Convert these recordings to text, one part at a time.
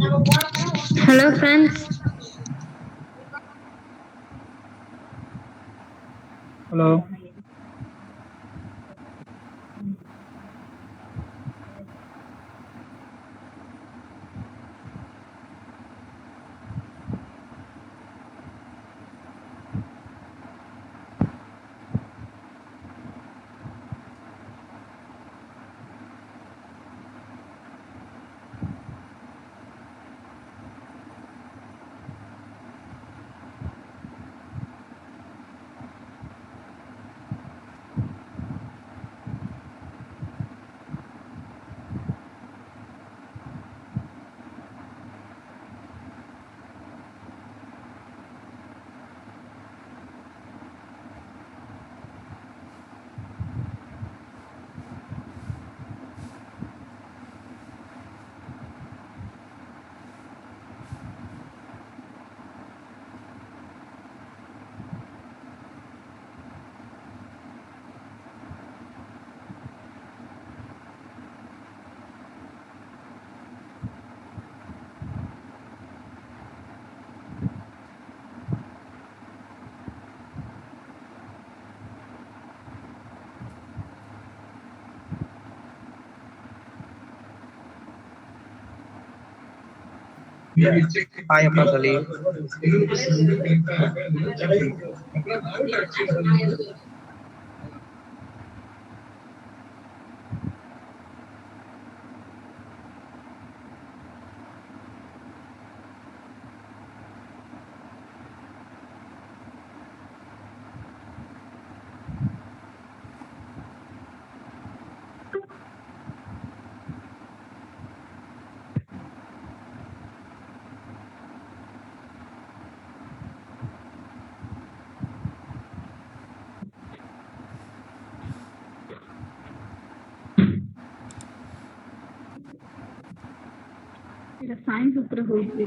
Hello, friends. Hello. Hi, Apasali. Science सूत्र होती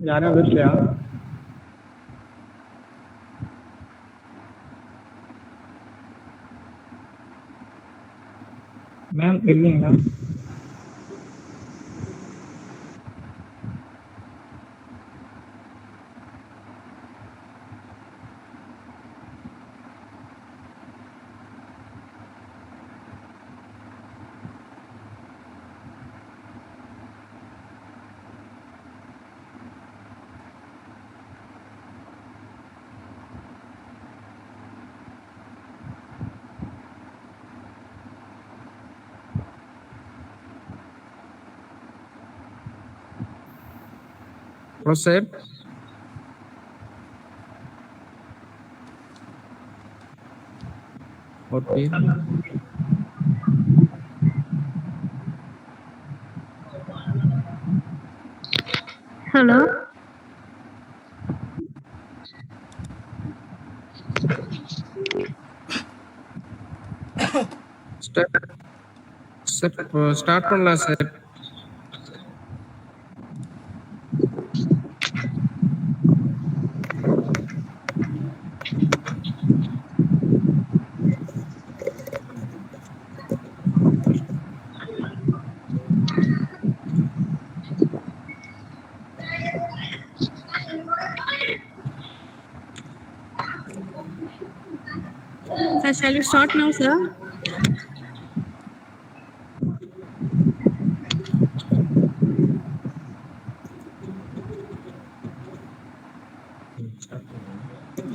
யாரும் எதிர்க்கலையா? மேம் இல்லைங்களா? Proceed. Okay. Hello. Start பண்ணலாம் sir. Sir, shall we start now, sir?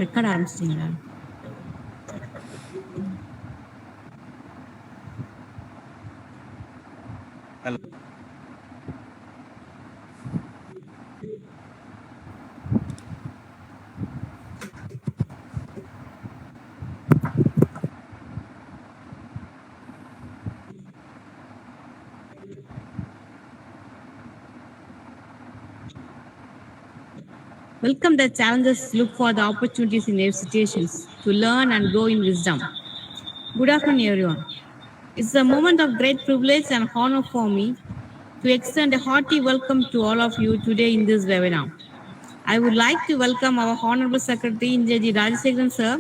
Record ஆரம்பிச்சிட்டீங்களா? Welcome the challengers look for the opportunities in their situations to learn and grow in wisdom. Good afternoon, everyone. It's a moment of great privilege and honor for me to extend a hearty welcome to all of you today in this webinar. I would like to welcome our Honorable Secretary Injaji Rajasekharan sir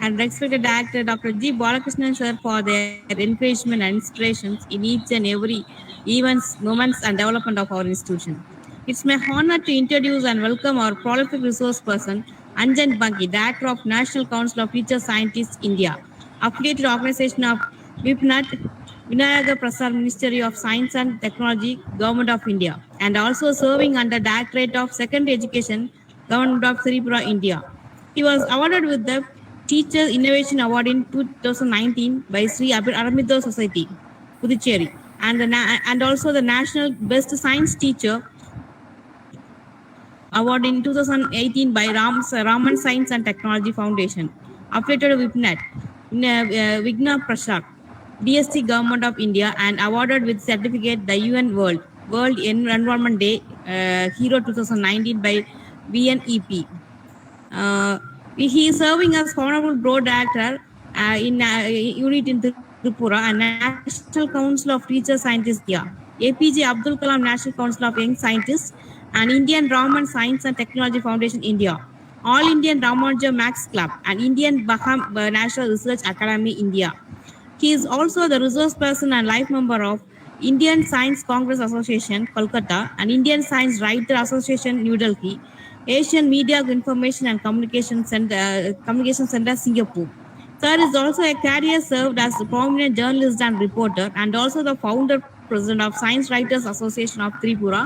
and respected Director Dr. G. Balakrishnan sir for their encouragement and inspirations in each and every events, moments and development of our institution. It's my honor to introduce and welcome our prolific resource person, Anjan Banki, Director of National Council of Teacher Scientists India, affiliated organization of WIPNAT, Vinayaga Prasad Ministry of Science and Technology, Government of India, and also serving under Directorate of Secondary Education, Government of Tripura, India. He was awarded with the Teacher Innovation Award in 2019 by Sri Aramidho Society, Puducherry, and also the National Best Science Teacher Award in 2018 by Raman Science and Technology Foundation, affiliated with NET, Vigna Prasad, DST Government of India, and awarded with certificate the UN World Environment Day Hero 2019 by VNEP. He is serving as Honorable Board Director in unit in Tripura and National Council of Teacher Scientists India, APJ Abdul Kalam National Council of Young Scientists, and Indian Raman Science and Technology Foundation India, All Indian Ramanuja Max Club, and Indian Baham National Research Academy India. He is also the resource person and life member of Indian Science Congress Association, Kolkata, and Indian Science Writer Association, New Delhi, Asian Media Information and Communication Center, Singapore. Sir is also a career served as a prominent journalist and reporter, and also the founder president of Science Writers Association of Tripura,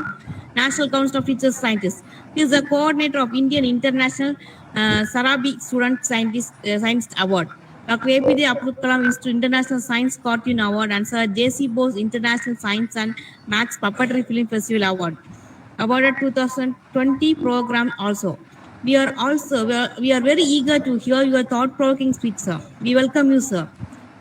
National Council of Teachers Scientists. He is the coordinator of Indian International Sarabi Student Science Award. Dr. APJ Abdul Kalam Institute International Science Cartoon Award and Sir J.C. Bose International Science and Maths Puppetry Film Festival Award. Awarded 2020 program also. We are very eager to hear your thought-provoking speech, sir. We welcome you, sir.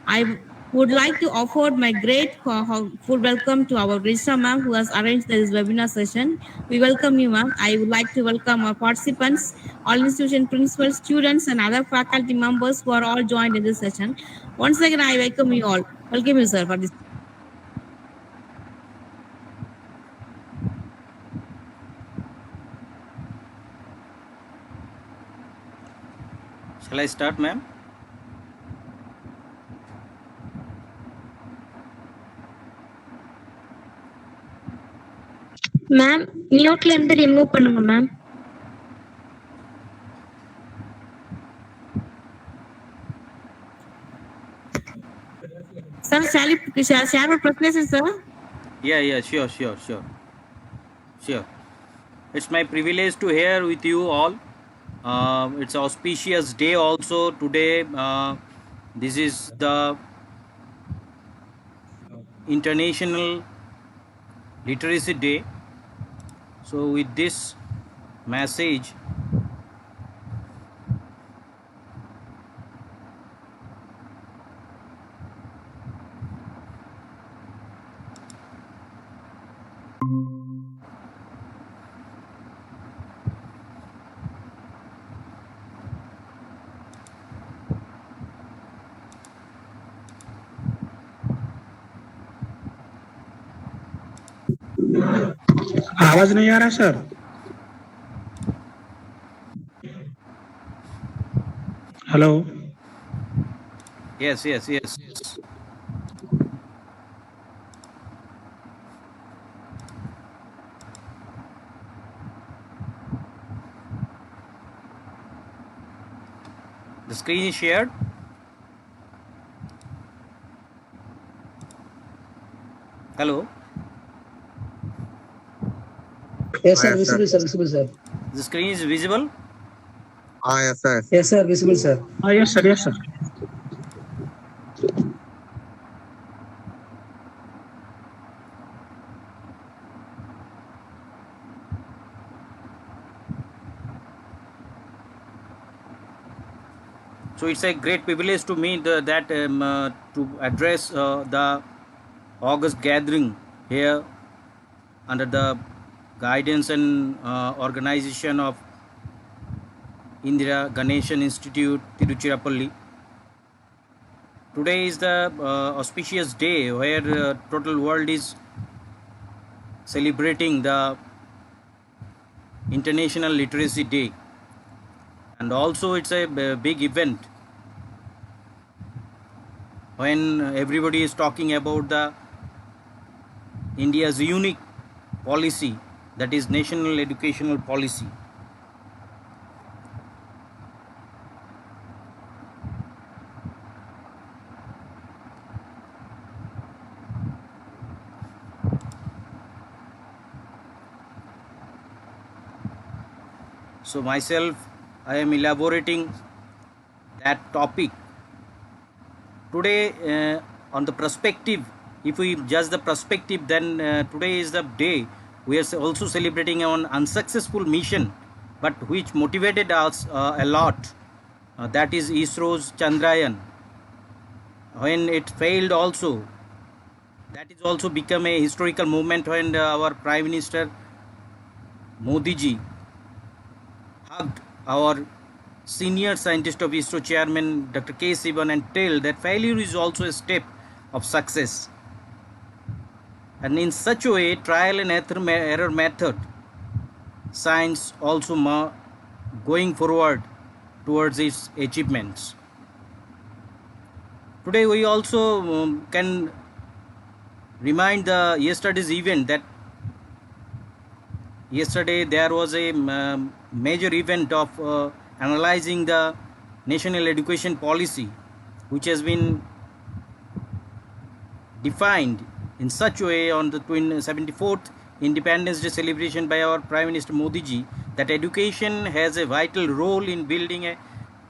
I would like to offer my great full welcome to our Registrar ma'am who has arranged this webinar session. We welcome you, ma'am. I would like to welcome our participants, all institution principals, students, and other faculty members who are all joined in this session. Once again, I welcome you all. Welcome you, sir, for this. Shall I start, ma'am? Ma'am மியூட்ல இருந்து remove பண்ணுங்க ma'am. Sir, share your presentation, sir? Yeah, sure. It's my privilege to here with you all. It's an auspicious day also today. This is the International Literacy Day. So with this message, आवाज नहीं आ रहा sir. Hello. yes. The screen is shared. Hello. Yes, sir. Visible, sir. Visible, sir. The screen is visible. Yes, sir. Yes, sir. Visible, sir. Yes sir. Yes sir. So it's a great privilege to me that to address the August gathering here under the guidance and organization of Indira Ganeshan Institute, Tiruchirappalli. Today is the auspicious day where total world is celebrating the International Literacy Day, and also it's a big event when everybody is talking about the India's unique policy, that is national educational policy. So myself, I am elaborating that topic today on the perspective. If we judge the perspective, then today is the day we are also celebrating an unsuccessful mission, but which motivated us a lot. That is ISRO's Chandrayaan. When it failed also, that is also become a historical moment when our Prime Minister Modi ji hugged our senior scientist of ISRO chairman Dr. K. Sivan and tell that failure is also a step of success. And in such a way, trial and error method, science also going forward towards its achievements. Today we also can remind the yesterday's event that yesterday there was a major event of analyzing the national education policy, which has been defined in such a way on the 74th Independence Day celebration by our Prime Minister Modi ji, that education has a vital role in building a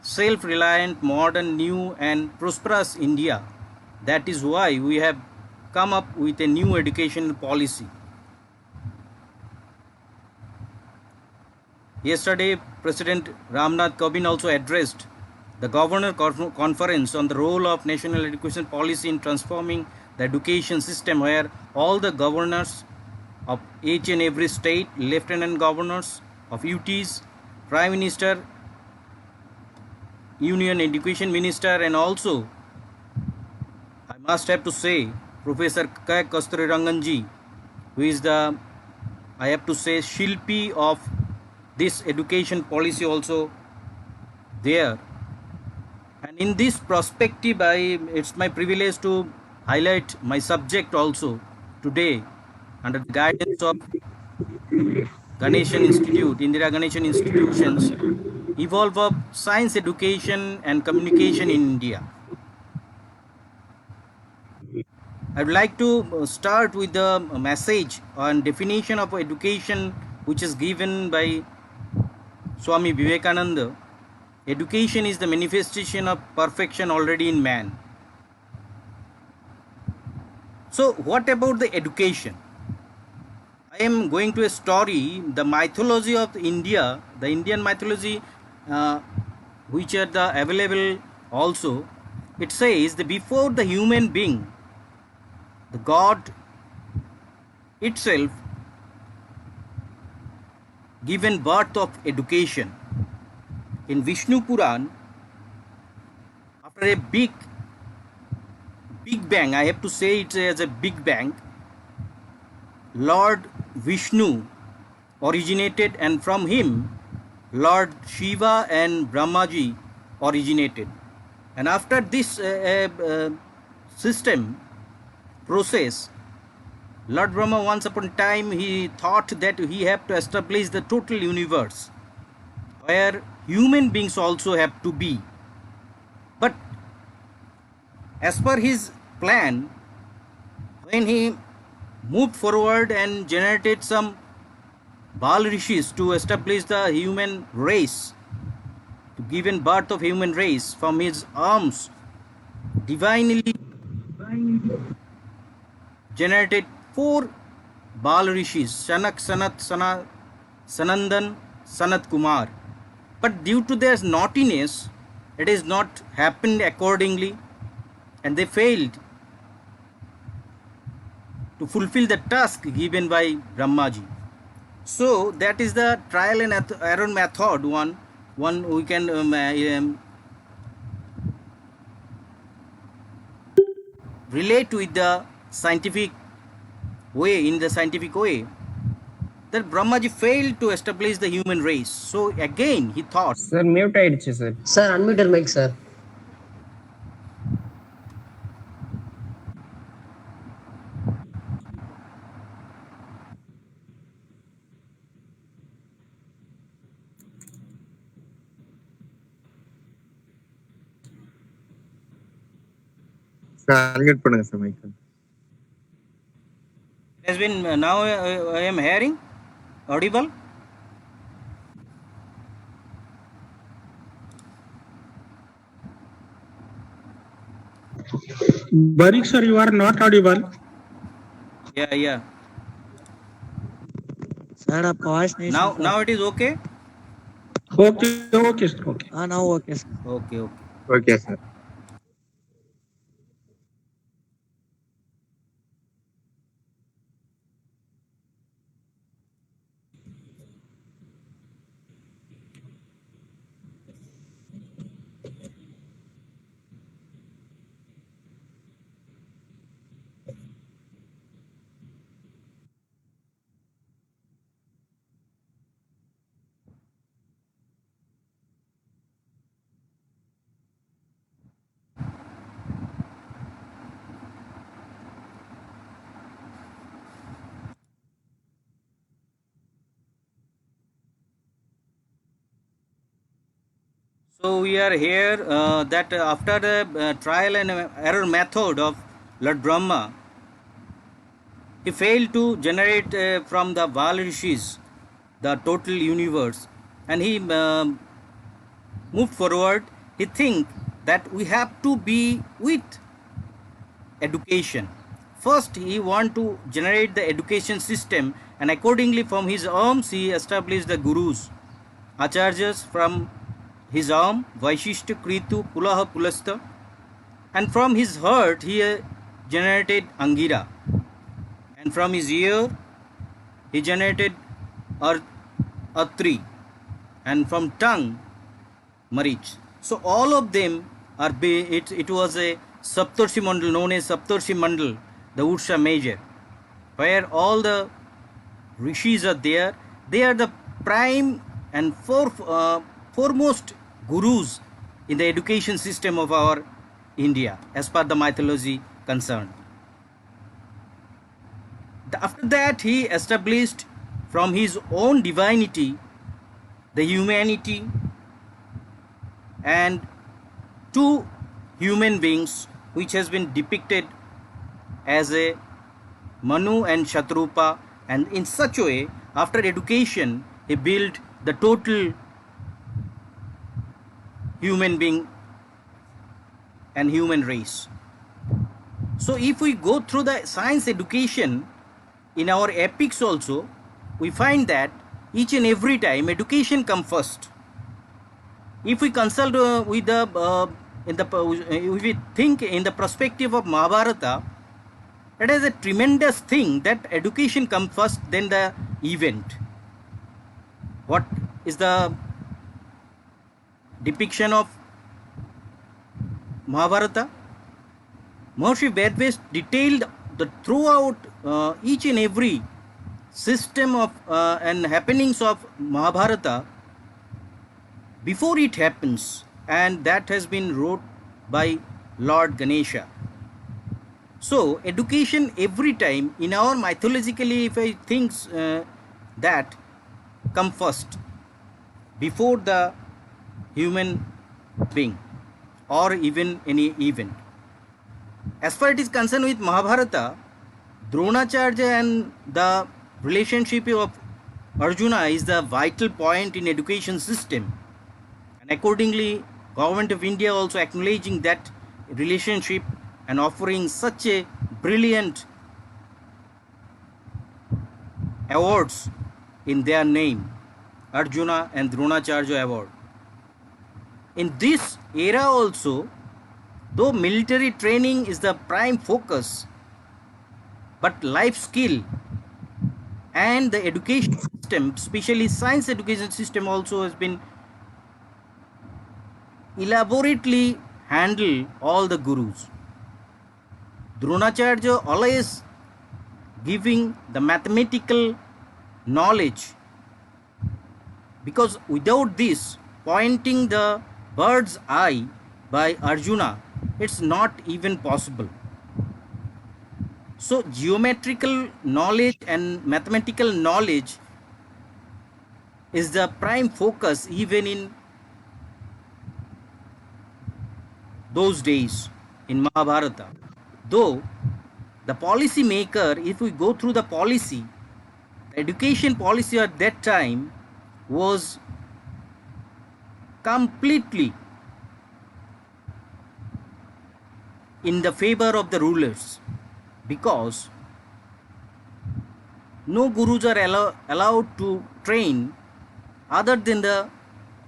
self-reliant, modern, new and prosperous India. That is why we have come up with a new education policy. Yesterday, President Ramnath Kovind also addressed the Governor Conference on the role of national education policy in transforming the education system, where all the governors of each and every state, lieutenant governors of UTs, Prime Minister, Union Education Minister, and also I must have to say Professor K. Kasturiranganji, who is the, I have to say, Shilpi of this education policy also there. And in this perspective, it's my privilege to highlight my subject also today under the guidance of Ganeshan Institute, Indira Ganeshan Institutions, Evolve of Science Education and Communication in India. I would like to start with the message on definition of education which is given by Swami Vivekananda. Education is the manifestation of perfection already in man. So what about the education? I am going to a story, the mythology of India, the Indian mythology which are available also. It says that before the human being, the God itself given birth of education. In Vishnu Puran, after a big bang, I have to say it as a big bang, Lord Vishnu originated, and from him Lord Shiva and Brahmaji originated. And after this system process, Lord Brahma once upon a time he thought that he have to establish the total universe where human beings also have to be. But as per his plan, when he moved forward and generated some Bal Rishis to establish the human race, to give in birth of human race, from his arms divinely generated 4 Bal Rishis, Shanak, Sanat, Sanandan, Sanat Kumar. But due to their naughtiness, it is not happened accordingly, and they failed to fulfill the task given by Brahmaji. So that is the trial and error method. One we can relate with the scientific way, in the scientific way, that Brahmaji failed to establish the human race. So again he thought, Sir, mute ஆயிடுச்சு sir. Sir, unmute your mic, sir. Sir, unmute பண்ணுங்க sir mic. it has been now I am hearing audible. Barik sir, you are not audible. Yeah. Sir आपका आवाज नहीं Now it is okay. Okay sir, okay. हाँ ना okay sir Okay. Okay sir. So we are here that after the trial and error method of Lord Brahma, he failed to generate from the Val Rishis the total universe, and he moved forward. He think that we have to be with education. First he want to generate the education system, and accordingly from his arms he established the gurus, acharyas from his arm, Vaishishta, Kritu, Pulaha, Pulasta, and from his heart he generated Angira, and from his ear he generated Atri, and from tongue Marich. So all of them are it was a Saptarshi Mandal, known as Saptarshi Mandal, the Ursha major, where all the rishis are there. They are the prime and foremost gurus in the education system of our India as per the mythology concerned. After that, he established from his own divinity the humanity and two human beings which has been depicted as a Manu and Shatrupa, and in such a way, after education, he built the total human being and human race. So if we go through the science education in our epics also, we find that each and every time education comes first. If we consult with the if we think in the perspective of Mahabharata, it is a tremendous thing that education comes first, then the event. What is the depiction of Mahabharata? Maharishi Vedvas detailed the throughout each and every system of and happenings of Mahabharata before it happens, and that has been wrote by Lord Ganesha. So education every time in our mythologically, if I think that come first before the human being or even any event. As far as it is concerned with Mahabharata, Dronacharya and the relationship of Arjuna is the vital point in education system, and accordingly Government of India also acknowledging that relationship and offering such a brilliant awards in their name, Arjuna and Dronacharya award. In this era also, though military training is the prime focus, but life skill and the education system, especially science education system, also has been elaborately handled all the gurus. Dronacharya always giving the mathematical knowledge, because without this pointing the bird's eye by Arjuna, it's not even possible. So geometrical knowledge and mathematical knowledge is the prime focus even in those days in Mahabharata. Though the policy maker, if we go through the policy, the education policy at that time was completely in the favor of the rulers, because no gurus are allowed to train other than the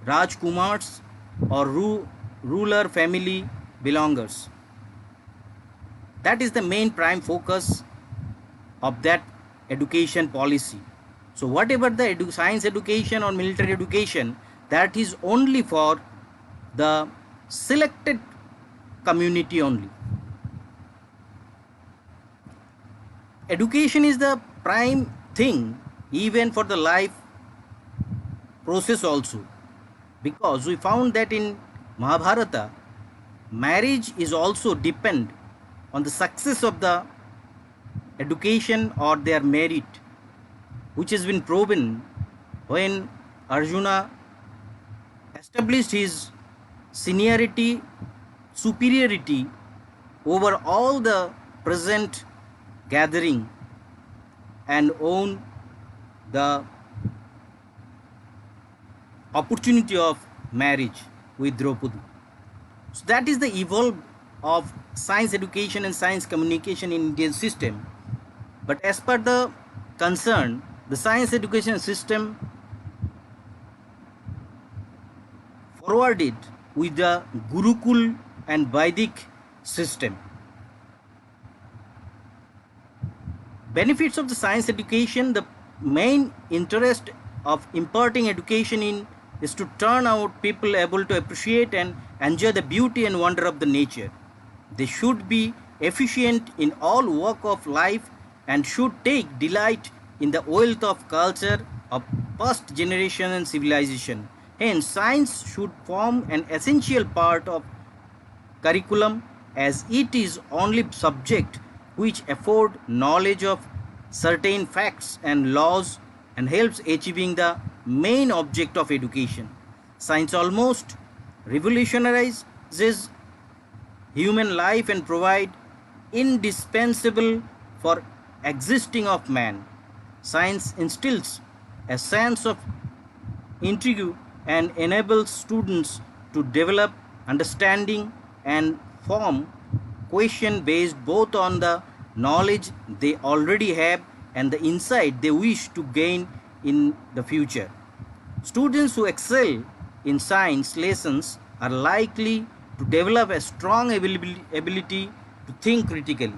Rajkumars or ruler family belongers. That is the main prime focus of that education policy. So whatever the science education or military education, that is only for the selected community only. Education is the prime thing even for the life process also, because we found that in Mahabharata, marriage is also depend on the success of the education or their merit, which has been proven when Arjuna established his seniority, superiority over all the present gathering and own the opportunity of marriage with Draupadi. So that is the evolve of science education and science communication in Indian system. But as per the concern, the science education system forwarded with the Gurukul and Vedic system. Benefits of the science education, the main interest of imparting education in is to turn out people able to appreciate and enjoy the beauty and wonder of the nature. They should be efficient in all walk of life and should take delight in the wealth of culture of past generation and civilization. Hence, science should form an essential part of curriculum as it is only subject which afford knowledge of certain facts and laws and helps achieving the main object of education. Science almost revolutionizes human life and provide indispensable for existing of man. Science instills a sense of intrigue and enables students to develop understanding and form question based both on the knowledge they already have and the insight they wish to gain in the future. Students who excel in science lessons are likely to develop a strong ability to think critically.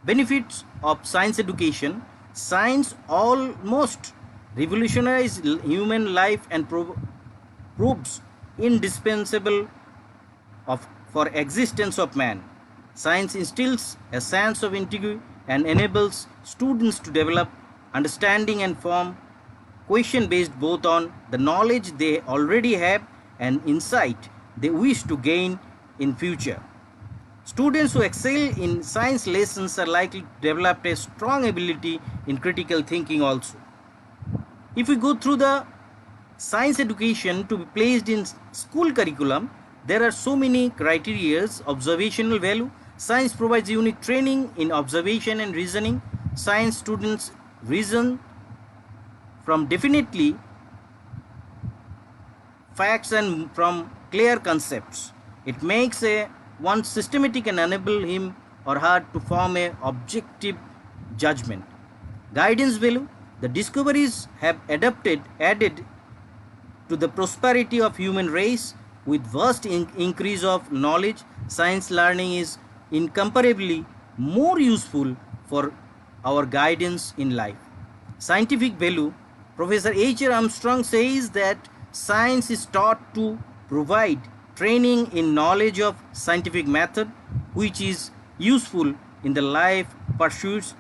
Benefits of science education: science almost revolutionized human life and proves indispensable for existence of man. Science instills a sense of intrigue and enables students to develop understanding and form question based both on the knowledge they already have and insight they wish to gain in future. Students who excel in science lessons are likely to develop a strong ability in critical thinking also. If we go through the science education to be placed in school curriculum, there are so many criteria. Observational value: science provides unique training in observation and reasoning. Science students reason from definitely facts and from clear concepts. It makes one systematic and enable him or her to form a objective judgment. Guidance value: the discoveries have added to the prosperity of human race with vast increase of knowledge. Science learning is incomparably more useful for our guidance in life. Scientific value: Professor H.R. Armstrong says that science is taught to provide training in knowledge of scientific method which is useful in the life pursuits.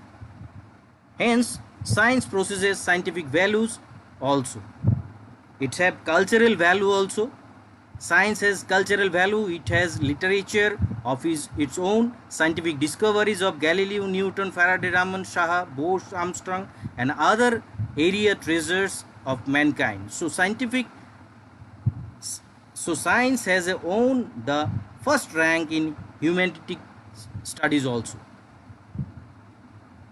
Hence, science possesses scientific values also. It has cultural value also. Science has cultural value. It has literature of its own. Scientific discoveries of Galileo, Newton, Faraday, Raman, Shah, Bose, Armstrong and other area treasures of mankind. So science has owned the first rank in humanity studies also.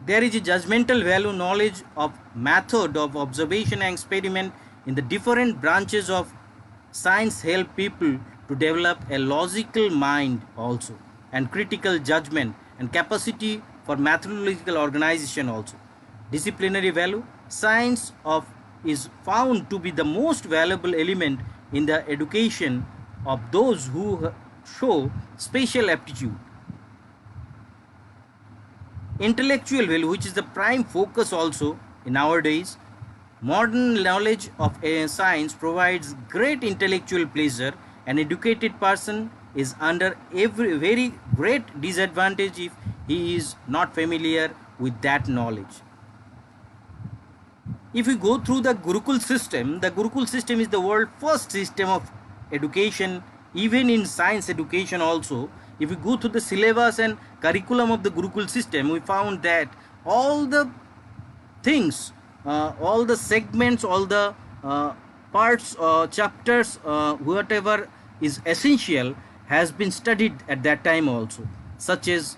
There is a judgmental value: knowledge of method of observation and experiment in the different branches of science help people to develop a logical mind also and critical judgment and capacity for methodological organization also. Disciplinary value: science is found to be the most valuable element in the education of those who show special aptitude. Intellectual value, which is the prime focus also in nowadays. Modern knowledge of science provides great intellectual pleasure. An educated person is under very great disadvantage if he is not familiar with that knowledge. If we go through the Gurukul system is the world's first system of education, even in science education also. If we go through the syllabus and curriculum of the Gurukul system, we found that all the things, all the segments, all the parts, chapters, whatever is essential has been studied at that time also, such as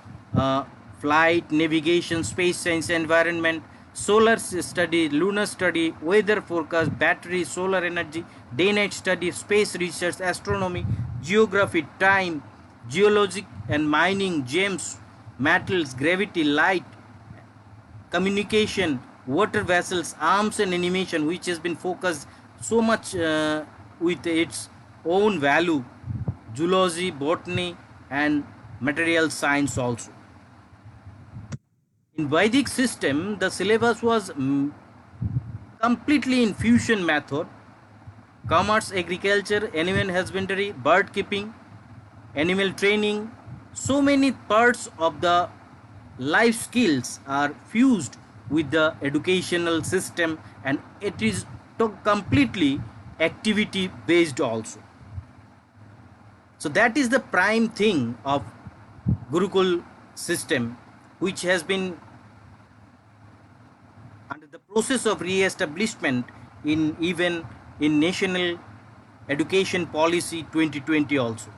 flight, navigation, space science, environment, solar study, lunar study, weather forecast, battery, solar energy, day-night study, space research, astronomy, geography, time, geology and mining, gems, metals, gravity, light, communication, water vessels, arms and animation, which has been focused so much with its own value, zoology, botany and material science also. In Vedic system, the syllabus was completely in fusion method: commerce, agriculture, animal husbandry, bird keeping, animal training. So many parts of the life skills are fused with the educational system, and it is completely activity based also. So that is the prime thing of Gurukul system, which has been under the process of re-establishment in even in national education policy 2020 also.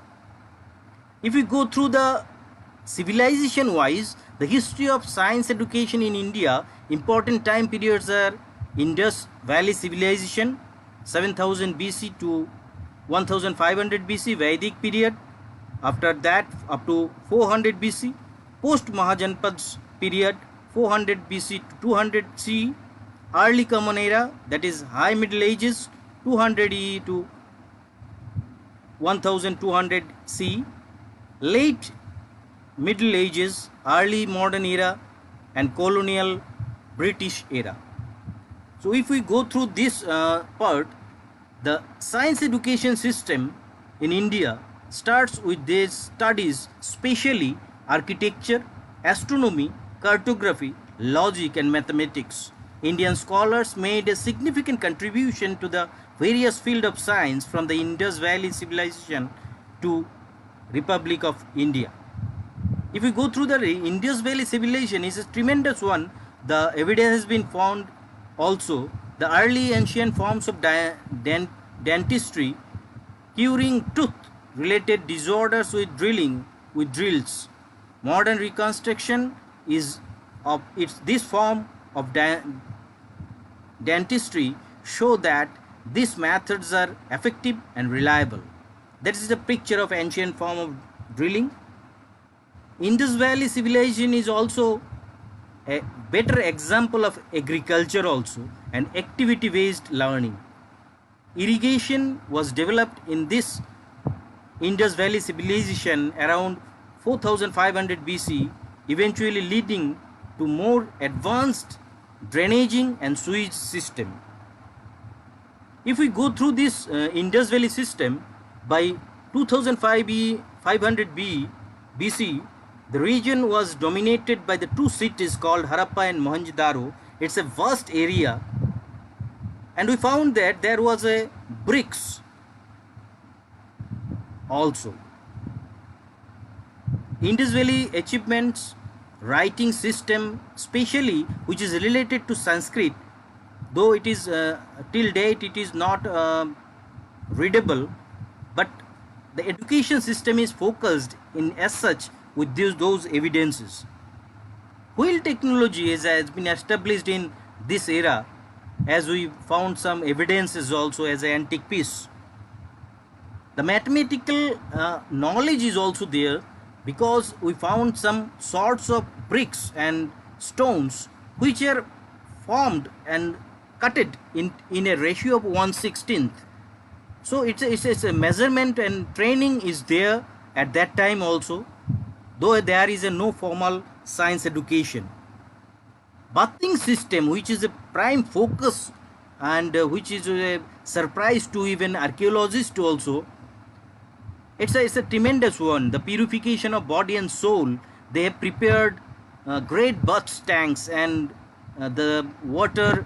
If we go through the civilization wise, the history of science education in India, important time periods are Indus Valley Civilization 7000 BC to 1500 BC, Vedic period, after that up to 400 BC, post Mahajanpads period 400 BC to 200 CE, early common era, that is high middle ages 200 EE to 1200 CE, late middle ages, early modern era, and colonial British era. So if we go through this part, the science education system in India starts with these studies, especially architecture, astronomy, cartography, logic and mathematics. Indian scholars made a significant contribution to the various fields of science from the Indus Valley Civilization to Republic of India. If we go through the Indus Valley Civilization, is a tremendous one. The evidence has been found also the early ancient forms of dentistry, curing tooth related disorders with drills. Modern reconstruction is of this form of dentistry show that these methods are effective and reliable. That is the picture of ancient form of drilling. Indus Valley Civilization is also a better example of agriculture also and activity based learning. Irrigation was developed in this Indus Valley Civilization around 4500 BC, eventually leading to more advanced drainaging and sewage system. If we go through this Indus Valley system, by 2500 BC, the region was dominated by the two cities called Harappa and Mohenjo-daro. It's a vast area, and we found that there was a bricks also. Indus Valley achievements, writing system, especially which is related to Sanskrit, though it is till date it is not readable, but the education system is focused in as such with those evidences. Wheel technology has been established in this era, as we found some evidences also as an antique piece. The mathematical knowledge is also there, because we found some sorts of bricks and stones which are formed and cutted in a ratio of 1/16. So it's a measurement and training is there at that time also, though there is no formal science education. Bathing system, which is a prime focus and which is a surprise to even archaeologists also, it's a tremendous one. The purification of body and soul, they have prepared great bath tanks and the water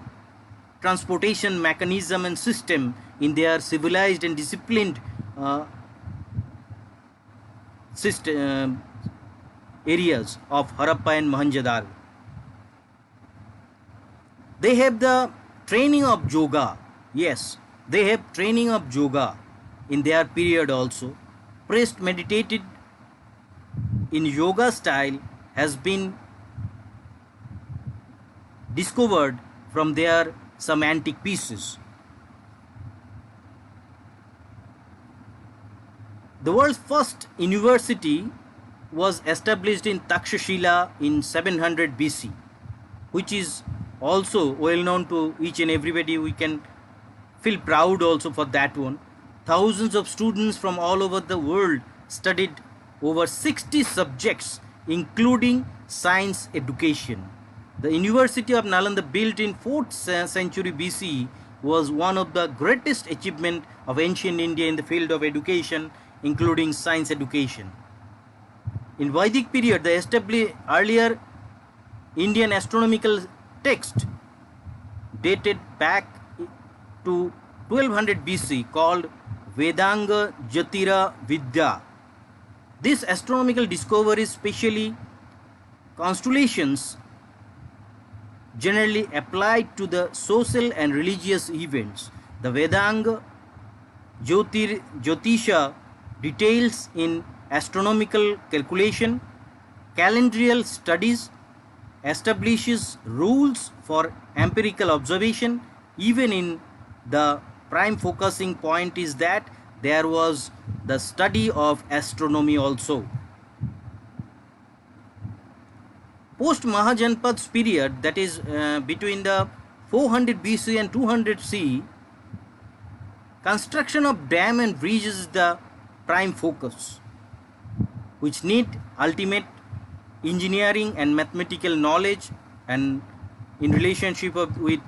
transportation mechanism and system in their civilized and disciplined system areas of Harappa and Mohenjo-daro. They have the training of yoga. Yes, they have training of yoga in their period also. Priest meditated in yoga style has been discovered from their some antique pieces. The world's first university was established in Takshashila in 700 BC, which is also well known to each and everybody. We can feel proud also for that one. Thousands of students from all over the world studied over 60 subjects, including science education. The University of Nalanda, built in 4th century BC, was one of the greatest achievements of ancient India in the field of education, including science education. In Vedic period, the established earlier Indian astronomical text dated back to 1200 BC called Vedanga Jyotira Vidya. This astronomical discovery, especially constellations, generally applied to the social and religious events. The Vedanga Jyotisha details in astronomical calculation, calendrial studies, establishes rules for empirical observation. Even in the prime focusing point is that there was the study of astronomy also. Post Mahajanpad's period, that is between the 400 BC and 200 CE, construction of dam and bridges is the prime focus, which need ultimate engineering and mathematical knowledge and in relationship with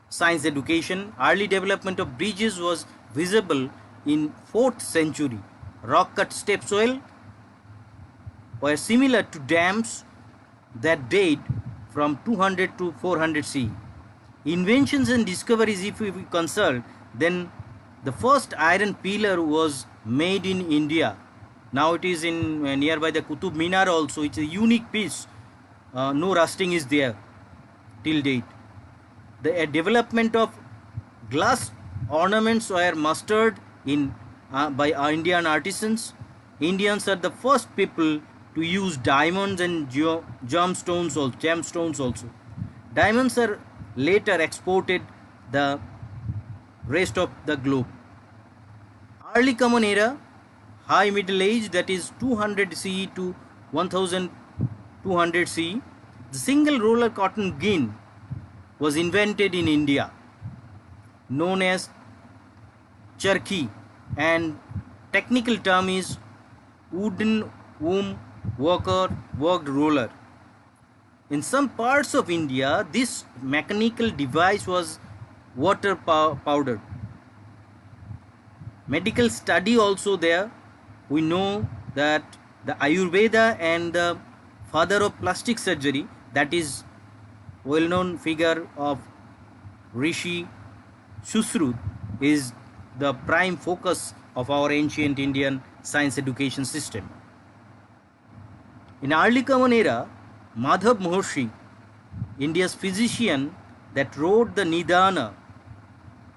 science education. Early development of bridges was visible in 4th century. Rock cut step soil were similar to dams that date from 200 to 400 CE. Inventions and discoveries, if we consult, then the first iron pillar was made in India. Now it is in nearby the Qutub Minar also. It's a unique piece. No rusting is there till date. The development of glass ornaments were mastered in by Indian artisans. Indians are the first people to use diamonds and gemstones also. Diamonds are later exported the rest of the globe. Early Common Era, High Middle Age, that is 200 CE to 1200 CE. The single roller cotton gin was invented in India, known as charkhi, and technical term is wooden womb worked roller. In some parts of India, this mechanical device was water powdered. Medical study also there. We know that the Ayurveda and the father of plastic surgery, that is well-known figure of Rishi Sushrut, is the prime focus of our ancient Indian science education system. In early Common Era, Madhav Mahorshi, India's physician that wrote the Nidana,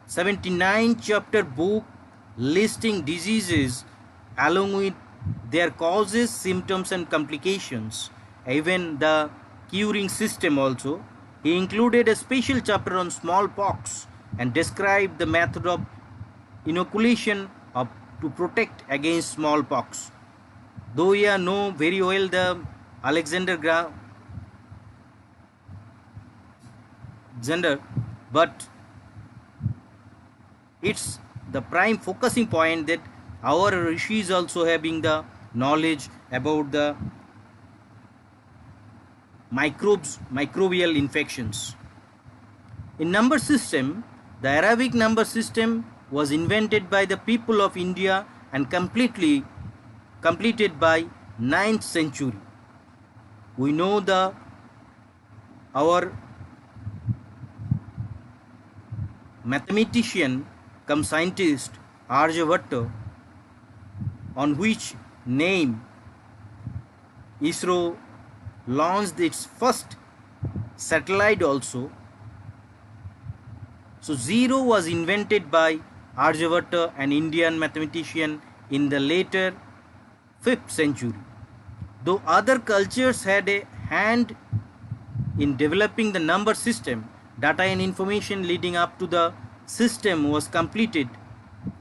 79 chapter book listing diseases along with their causes, symptoms and complications, even the curing system also. He included a special chapter on smallpox and described the method of inoculation to protect against smallpox. Though we know very well the Alexander Graham Gender, but it's the prime focusing point that our rishis also having the knowledge about the microbial infections. In number system, the Arabic number system was invented by the people of India and completed by 9th century. We know our mathematician cum scientist Aryabhatta, on which name ISRO launched its first satellite also. So zero was invented by Aryabhatta, an Indian mathematician, in the later 5th century. Though other cultures had a hand in developing the number system, data and information leading up to the system was completed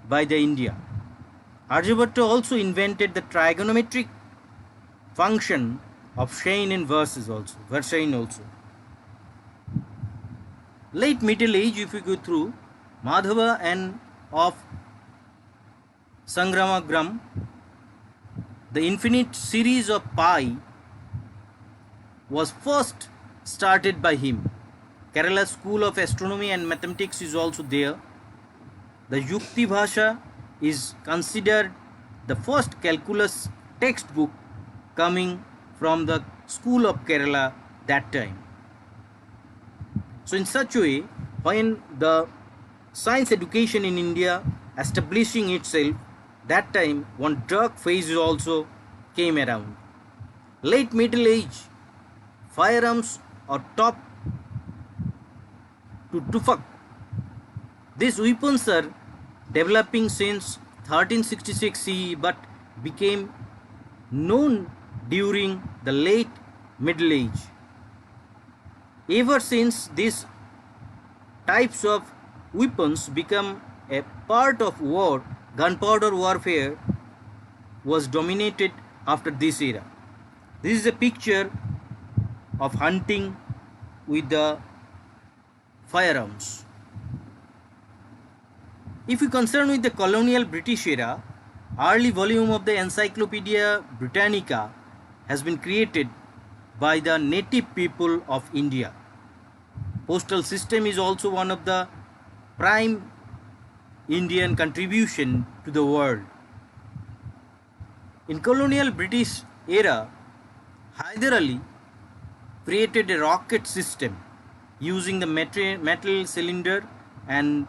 by the India. Aryabhatta also invented the trigonometric function of sine and versine also. Late Middle Age, if we go through, Madhava and of Sangramagram, the infinite series of pi was first started by him. Kerala School of Astronomy and Mathematics is also there. The Yukti Bhasha is considered the first calculus textbook coming from the school of Kerala that time. So in such a way, when the science education in India establishing itself, that time one dark phase also came around. Late Middle Age, firearms are top to tufak. These weapons are developing since 1366 CE but became known during the late Middle Age. Ever since these types of weapons become a part of war, gunpowder warfare was dominated after this era. This is a picture of hunting with the firearms. If we concern with the colonial British era, early volume of the Encyclopedia Britannica has been created by the native people of India. Postal system is also one of the prime Indian contribution to the world. In colonial British era, Hyder Ali created a rocket system using the metal cylinder and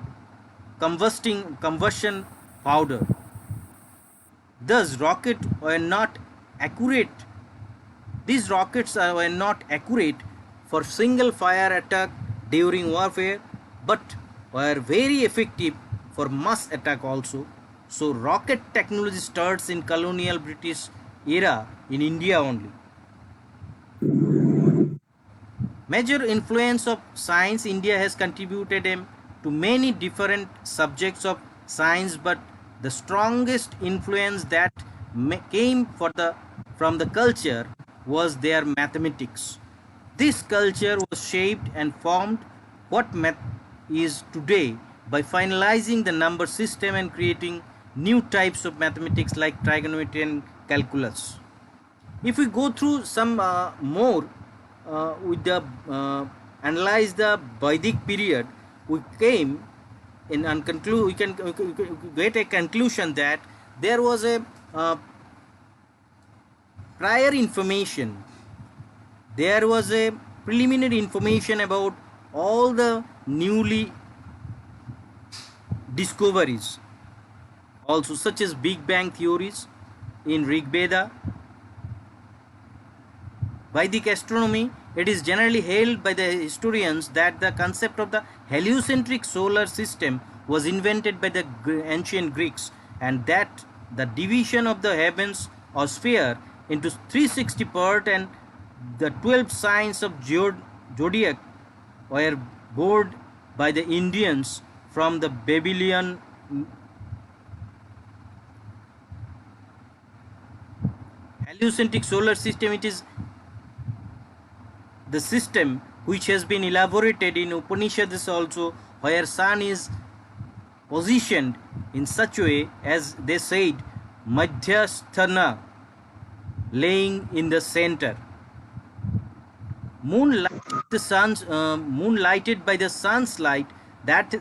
combustion powder. Thus, rockets were not accurate. These rockets were not accurate for single fire attack during warfare, but were very effective for mass attack also. So, rocket technology starts in colonial British era in India only. Major influence of science, India has contributed to many different subjects of science, but the strongest influence that came from the culture was their mathematics. This culture was shaped and formed what math is today by finalizing the number system and creating new types of mathematics like trigonometry and calculus. If we go through some more with the analyze the Vedic period, we came in and conclude. We can get a conclusion that there was a prior information. There was a preliminary information about all the newly discoveries, also such as Big Bang theories in Rig Veda. Vedic astronomy, it is generally held by the historians that the concept of the heliocentric solar system was invented by the ancient Greeks, and that the division of the heavens or sphere into 360 parts and the 12 signs of zodiac were borrowed by the Indians from the Babylonian heliocentric solar system. It is the system which has been elaborated in Upanishads also, where sun is positioned in such a way as they said Madhyasthana, laying in the center. Moonlighted by the sun's light, that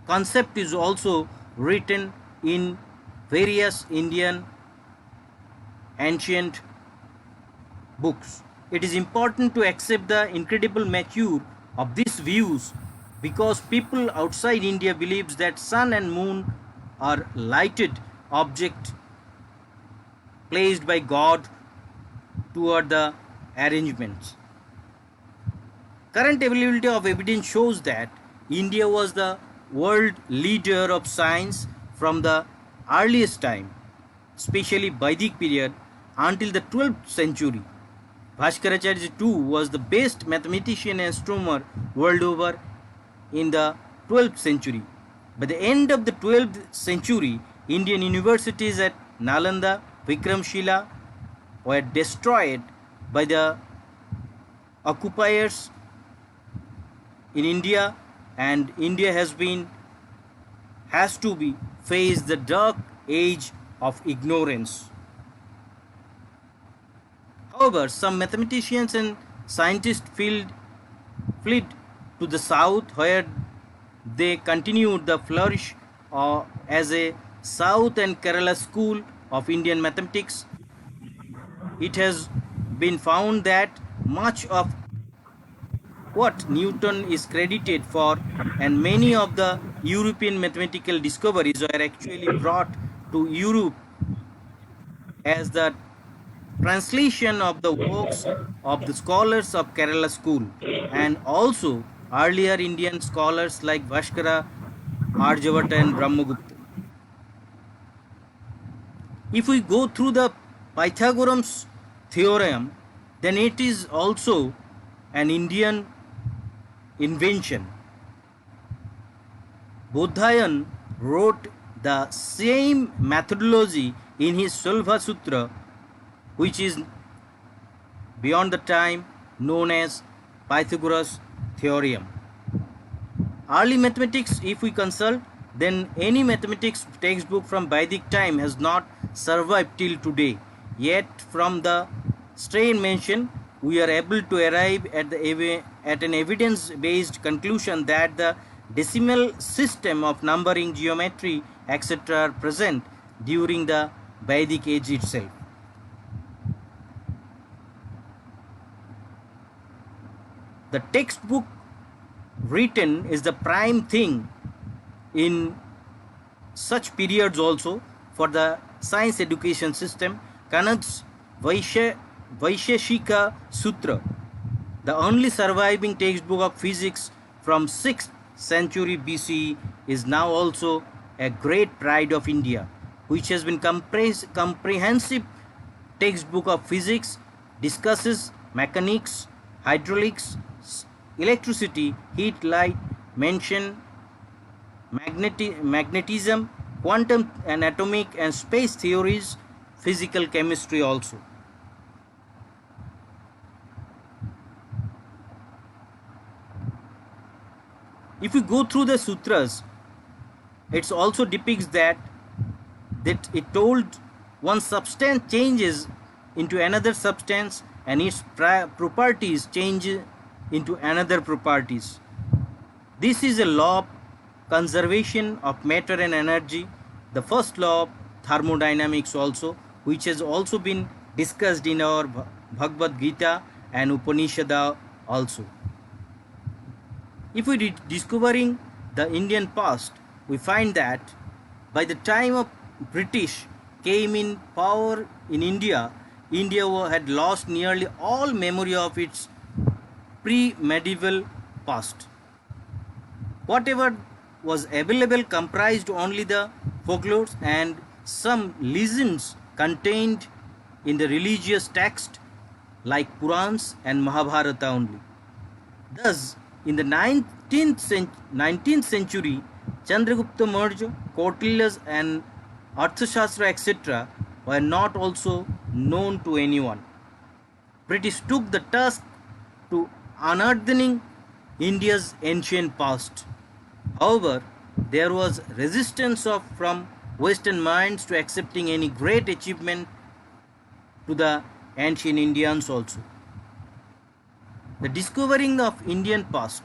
concept is also written in various Indian ancient books. It is important to accept the incredible mature of these views because people outside India believes that sun and moon are lighted object placed by God toward the arrangements. Current availability of evidence shows that India was the world leader of science from the earliest time, especially Vedic period, until the 12th century. Bhaskaracharya too was the best mathematician and astronomer world over in the 12th century. By the end of the 12th century, Indian universities at Nalanda, Vikramshila were destroyed by the occupiers in India, and India has to be faced the dark age of ignorance. However, some mathematicians and scientists fled to the south, where they continued the flourish as a South and Kerala school of Indian mathematics. It has been found that much of what Newton is credited for, and many of the European mathematical discoveries were actually brought to Europe as the translation of the works of the scholars of Kerala school, and also earlier Indian scholars like Bhaskara, Aryabhatta and Brahmagupta. If we go through the Pythagoras theorem, then it is also an Indian invention. Bodhayan wrote the same methodology in his Solva Sutra, which is beyond the time known as Pythagoras theorem. Early mathematics, if we consult, then any mathematics textbook from Vedic time has not survived till today. Yet from the strain mentioned, we are able to arrive at an evidence-based conclusion that the decimal system of numbering, geometry, etc. are present during the Vedic age itself. The textbook written is the prime thing in such periods also for the science education system. Kanad's Vaisheshika Sutra, the only surviving textbook of physics from 6th century BCE, is now also a great pride of India, which has been comprehensive textbook of physics, discusses mechanics, hydraulics, electricity, heat, light, mention magnetism, quantum and atomic and space theories, physical chemistry also. If we go through the sutras, it also depicts that it told one substance changes into another substance and its properties change into another properties. This is a law of conservation of matter and energy, the first law of thermodynamics also, which has also been discussed in our Bhagavad Gita and Upanishad also. If we discovering the Indian past, we find that by the time of British came in power in India, India had lost nearly all memory of its pre-medieval past. Whatever was available comprised only the folklores and some legends contained in the religious text like Purans and Mahabharata only. Thus, in the 19th century, Chandragupta Maurya, Kautilya's and Arthashastra etc. were not also known to anyone. British took the task to unearthing India's ancient past. However, there was resistance from Western minds to accepting any great achievement to the ancient Indians also. The discovering of Indian past,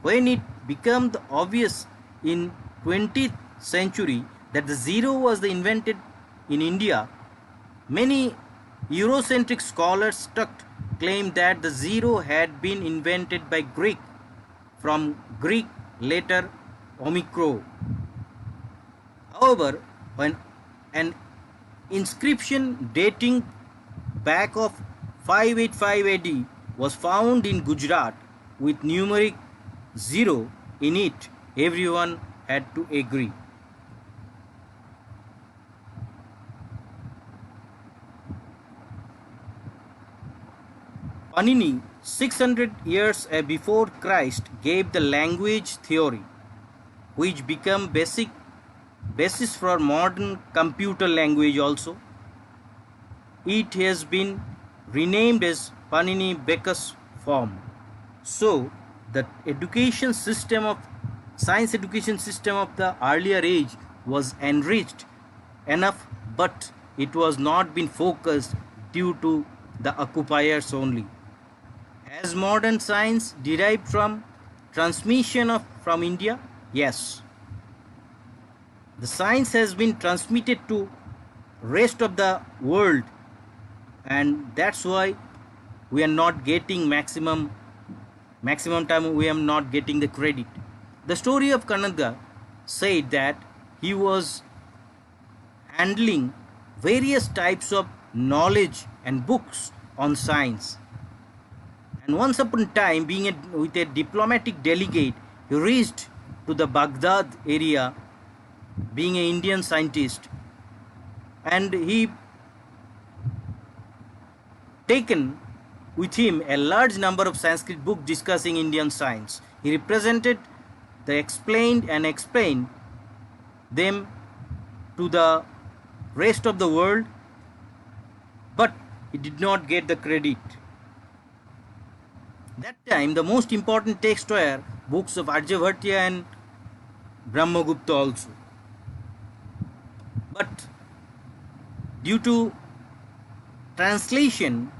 when it became obvious in 20th century that the zero was invented in India, many Eurocentric scholars claimed that the zero had been invented by Greek, from Greek later Omicron. However, when an inscription dating back of 585 AD was found in Gujarat with numeric 0 in it, everyone had to agree. Panini, 600 years before Christ, gave the language theory, which became basis for modern computer language also. It has been renamed as Panini-Backus form. So, the science education system of the earlier age was enriched enough, but it was not been focused due to the occupiers only. Has modern science derived from transmission from India? Yes. The science has been transmitted to rest of the world, and that's why we are not getting maximum maximum time we am not getting the credit. The story of Kannada said that he was handling various types of knowledge and books on science, and once upon a time, being with a diplomatic delegate, he reached to the Baghdad area, being an Indian scientist, and he taken with him a large number of Sanskrit books discussing Indian science. He represented the explained them to the rest of the world, but he did not get the credit. That time the most important texts were books of Aryabhata and Brahmagupta also. But due to translation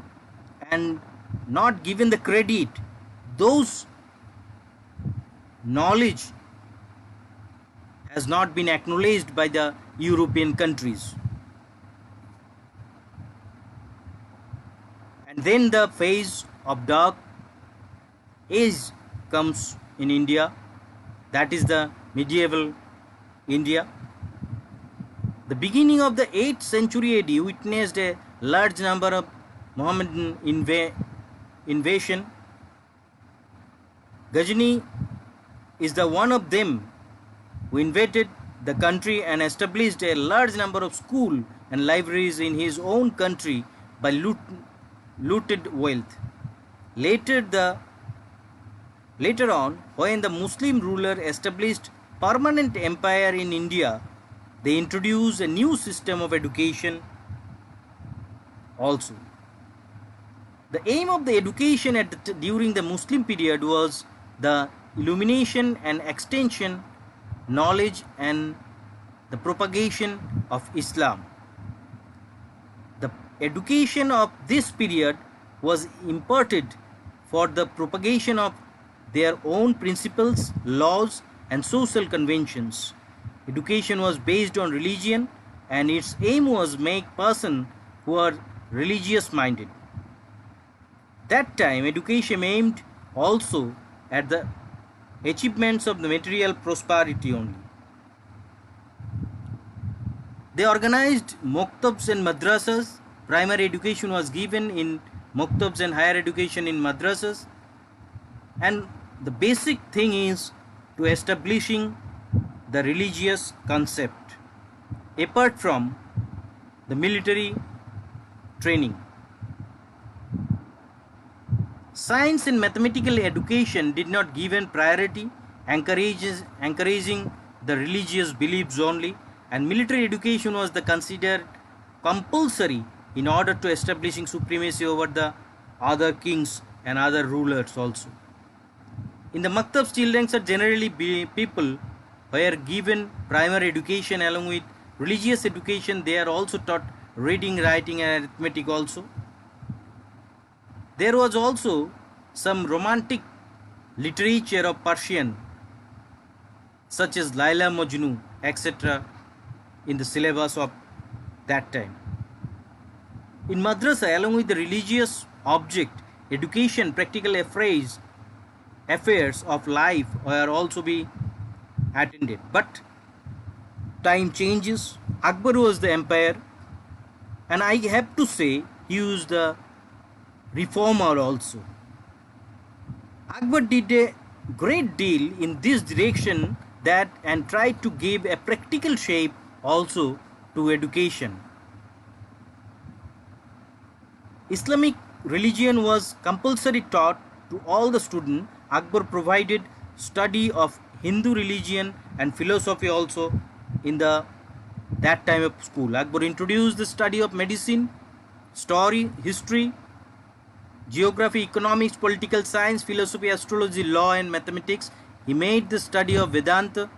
and not given the credit, those knowledge has not been acknowledged by the European countries. And then the phase of dark age comes in India, that is the medieval India. The beginning of the 8th century AD witnessed a large number of Mohammedan invasion. Ghazani is the one of them who invaded the country and established a large number of schools and libraries in his own country by looted wealth. Later on, when the Muslim ruler established permanent empire in India, they introduced a new system of education also. The aim of the education during the Muslim period was the illumination and extension knowledge and the propagation of Islam. The education of this period was imparted for the propagation of their own principles, laws and social conventions. Education was based on religion and its aim was make person who are religious minded. That time education aimed also at the achievements of the material prosperity only. They organized moktabs and madrasas. Primary education was given in moktabs and higher education in madrasas. And the basic thing is to establishing the religious concept apart from the military training. Science and mathematical education did not given priority, encouraging the religious beliefs only, and military education was the considered compulsory in order to establishing supremacy over the other kings and other rulers also. In the maktabs, children are generally people were given primary education along with religious education. They are also taught reading, writing and arithmetic also. There was also some romantic literature of Persian such as Laila Majnu etc. in the syllabus of that time. In madrasa, along with the religious object education, practical affairs of life were also be attended. But time changes. Akbar was the empire, and I have to say he was the reformer also. Akbar did a great deal in this direction and tried to give a practical shape also to education. Islamic religion was compulsory taught to all the students. Akbar provided study of Hindu religion and philosophy also in that time of school. Akbar introduced the study of medicine, story, history, geography, economics, political science, philosophy, astrology, law and mathematics. He made the study of Vedanta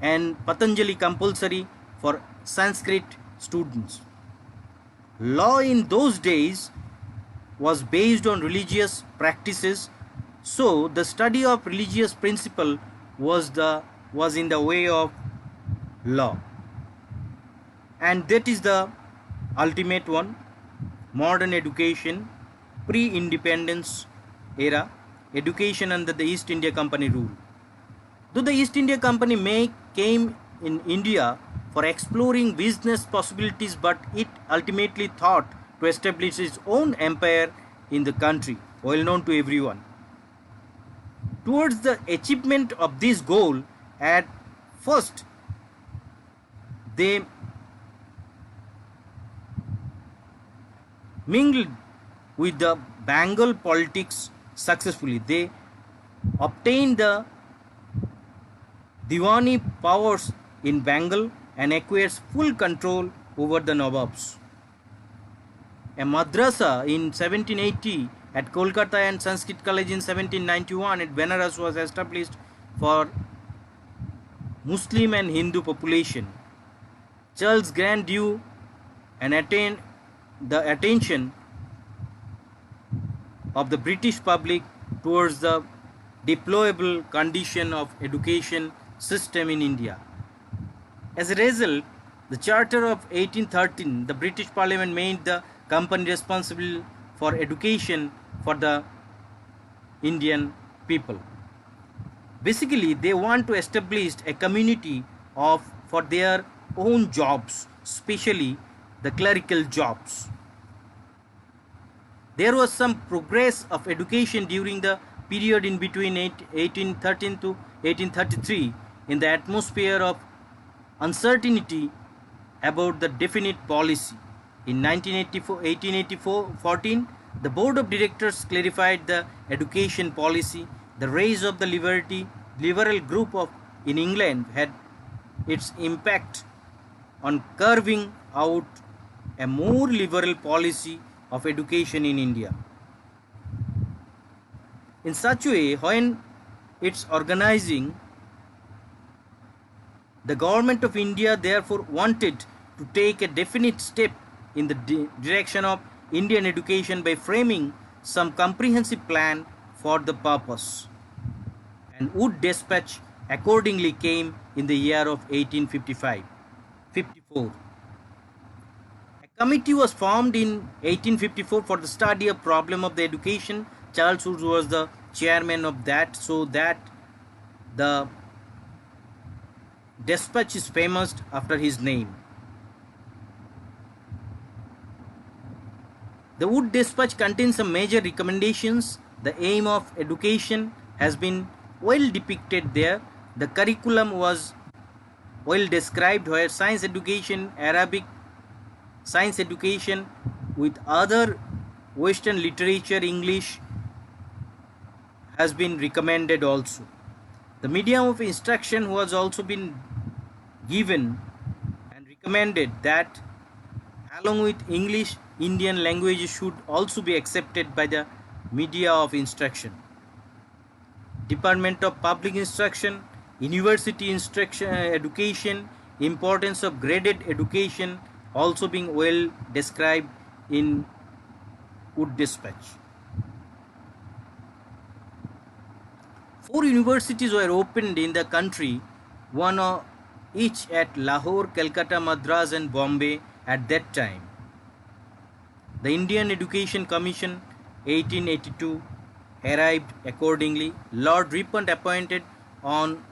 and Patanjali compulsory for Sanskrit students. Law in those days was based on religious practices, so the study of religious principle was in the way of law, and that is the ultimate one. Modern education, pre-independence era, education under the East India Company rule. Though the East India Company came in India for exploring business possibilities, but it ultimately thought to establish its own empire in the country, well known to everyone. Towards the achievement of this goal, at first they mingled with the Bengal politics successfully. They obtained the Diwani powers in Bengal and acquires full control over the Nawabs. A madrasa in 1780 at Kolkata and Sanskrit College in 1791 at Benares was established for Muslim and Hindu population. Charles Grant drew and attained the attention of the British public towards the deplorable condition of education system in India. As a result, the Charter of 1813, the British Parliament made the company responsible for education for the Indian people. Basically, they want to establish a community for their own jobs, especially the clerical jobs. There was some progress of education during the period in between 1813 to 1833 in the atmosphere of uncertainty about the definite policy. In 1884-14, the Board of Directors clarified the education policy. The rise of the liberal group in England had its impact on carving out a more liberal policy of education in India. In such a way, when it's organizing, the government of India therefore wanted to take a definite step in the direction of Indian education by framing some comprehensive plan for the purpose. And Wood Dispatch accordingly came in the year of 1854. A committee was formed in 1854 for the study of problem of the education. Charles Wood was the chairman of that, so that the dispatch is famous after his name. The Wood Dispatch contains some major recommendations. The aim of education has been well depicted there. The curriculum was well described, where science education, Arabic science education with other Western literature, English has been recommended also. The medium of instruction was also been given and recommended that along with English, Indian languages should also be accepted by the media of instruction. Department of Public Instruction, University Instruction, Education, importance of graded education also being well described in Wood Dispatch. 4 universities were opened in the country, one each at Lahore, Calcutta, Madras and Bombay at that time. The Indian Education Commission 1882 arrived accordingly. Lord Ripon appointed on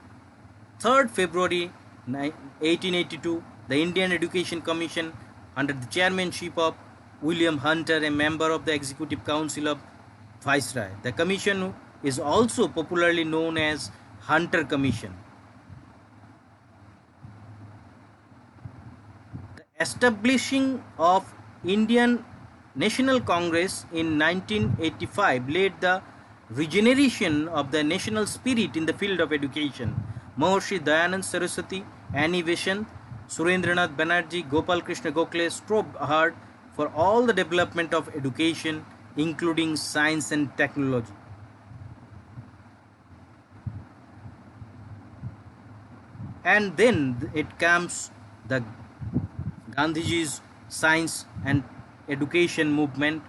3rd February 1882 the Indian Education Commission under the chairmanship of William Hunter, a member of the Executive Council of Viceroy. The commission is also popularly known as Hunter Commission. The establishing of Indian National Congress in 1985 led the regeneration of the national spirit in the field of education. Maharishi Dayanand Saraswati, Annie Besant, Surendranath Banerjee, Gopal Krishna Gokhale strove hard for all the development of education, including science and technology. And then it comes the Gandhiji's science and education movement,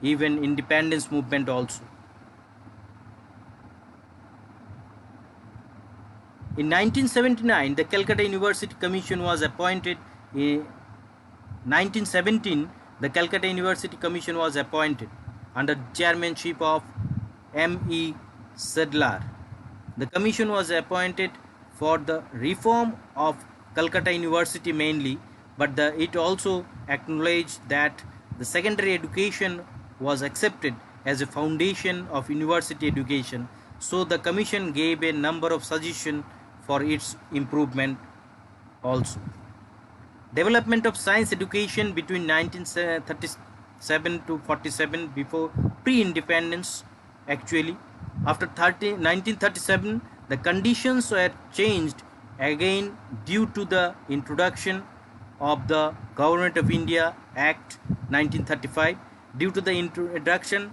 even independence movement also. In 1979, the Calcutta University Commission was appointed. In 1917, the Calcutta University Commission was appointed under chairmanship of M.E. Sedlar. The commission was appointed for the reform of Calcutta University mainly, but it also acknowledged that the secondary education was accepted as a foundation of university education. So the commission gave a number of suggestions for its improvement also. Development of science education between 1937 to 47, before pre-independence actually. After 1937, the conditions were changed again due to the introduction of the Government of India Act 1935. Due to the introduction,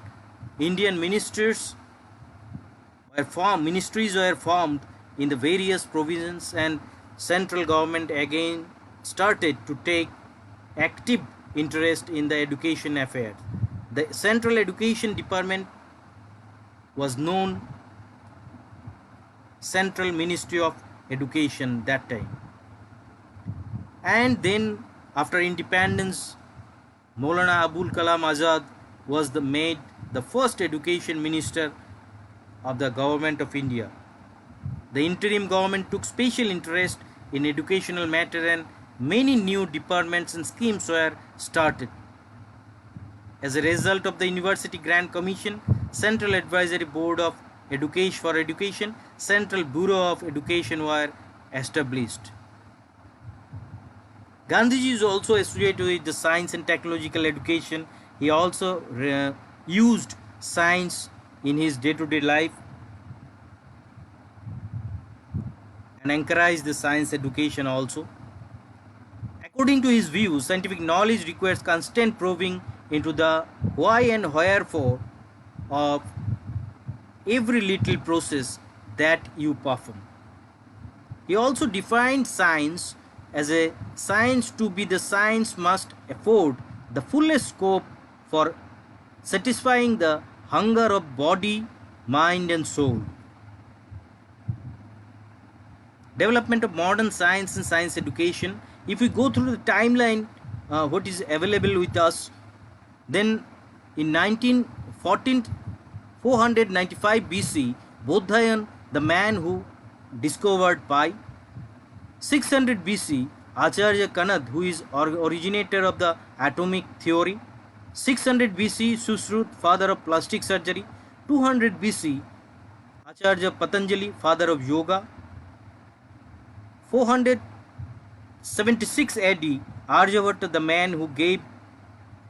Indian ministries were formed in the various provinces, and central government again started to take active interest in the education affairs. The Central Education Department was known Central Ministry of Education that time. And then after independence, Maulana Abul Kalam Azad was made the first education minister of the government of India. The interim government took special interest in educational matter, and many new departments and schemes were started. As a result of the University Grant Commission, Central Advisory Board of Education for Education, Central Bureau of Education were established. Gandhiji is also associated with the science and technological education. He also used science in his day-to-day life and encouraged the science education also. According to his views, scientific knowledge requires constant probing into the why and wherefore of every little process that you perform. He also defined science as a science to be the science must afford the fullest scope for satisfying the hunger of body, mind and soul. Development of modern science and science education. If we go through the timeline, what is available with us, then in 495 BC, Bodhayan, the man who discovered pi. 600 BC, Acharya Kanad, who is originator of the atomic theory. 600 BC, Sushrut, father of plastic surgery. 200 BC, Acharya Patanjali, father of yoga. 476 AD, Aryabhatta, the man who gave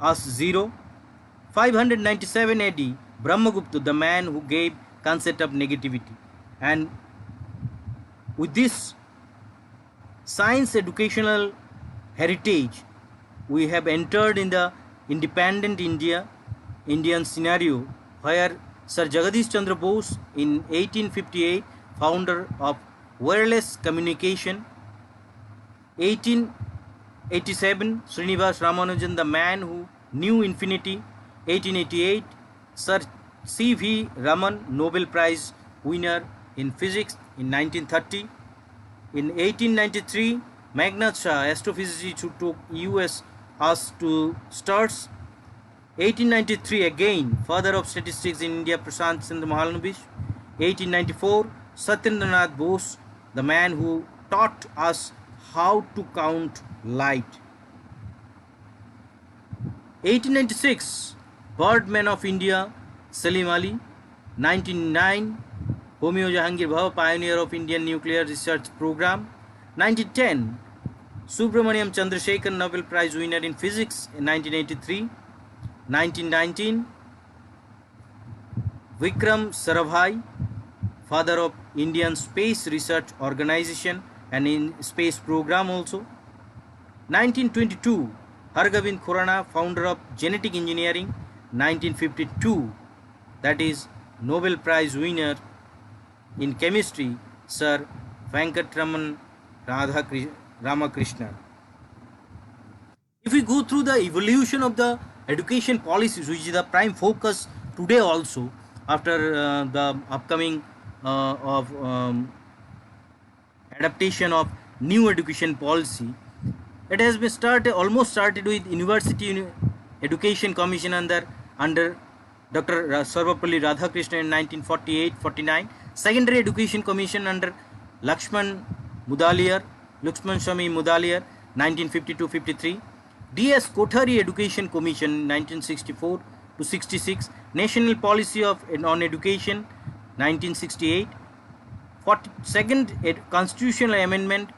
us zero. 597 AD, Brahmagupta, the man who gave concept of negativity. And with this science educational heritage, we have entered in the independent Indian scenario, where Sir Jagadish Chandra Bose in 1858, founder of wireless communication. 1887, Srinivas Ramanujan, the man who knew infinity. 1888, Sir C.V. Raman, Nobel Prize winner in physics. In 1930, in 1893, Meghnad Shah, astrophysicist who took US us to stars. 1893, again father of statistics in India, Prashant Chandra Mahalanobis. 1894, Satyendranath Bose, the man who taught us how to count light. 1896, Birdman of India, Salim Ali. 1909, Homeo Jahangir Bhabha, pioneer of Indian nuclear research program. 1910, Subramaniam Chandrasekhar, Nobel Prize winner in physics in 1983. 1919, Vikram Sarabhai, father of Indian Space Research Organization and in space program also. 1922, Hargobind Khurana, founder of genetic engineering. 1952, that is Nobel Prize winner in chemistry, Sir Venkatraman Ramakrishnan. If we go through the evolution of the education policies, which is the prime focus today also, after the upcoming adaptation of new education policy, it has been almost started with University Education Commission under Dr. Sarvapalli Radhakrishnan in 1948-49. Secondary Education Commission under Lakshman Swami Mudaliar 1952-53. D.S. Kothari Education Commission 1964-66. National Policy on Education 1968. 42nd Constitutional Amendment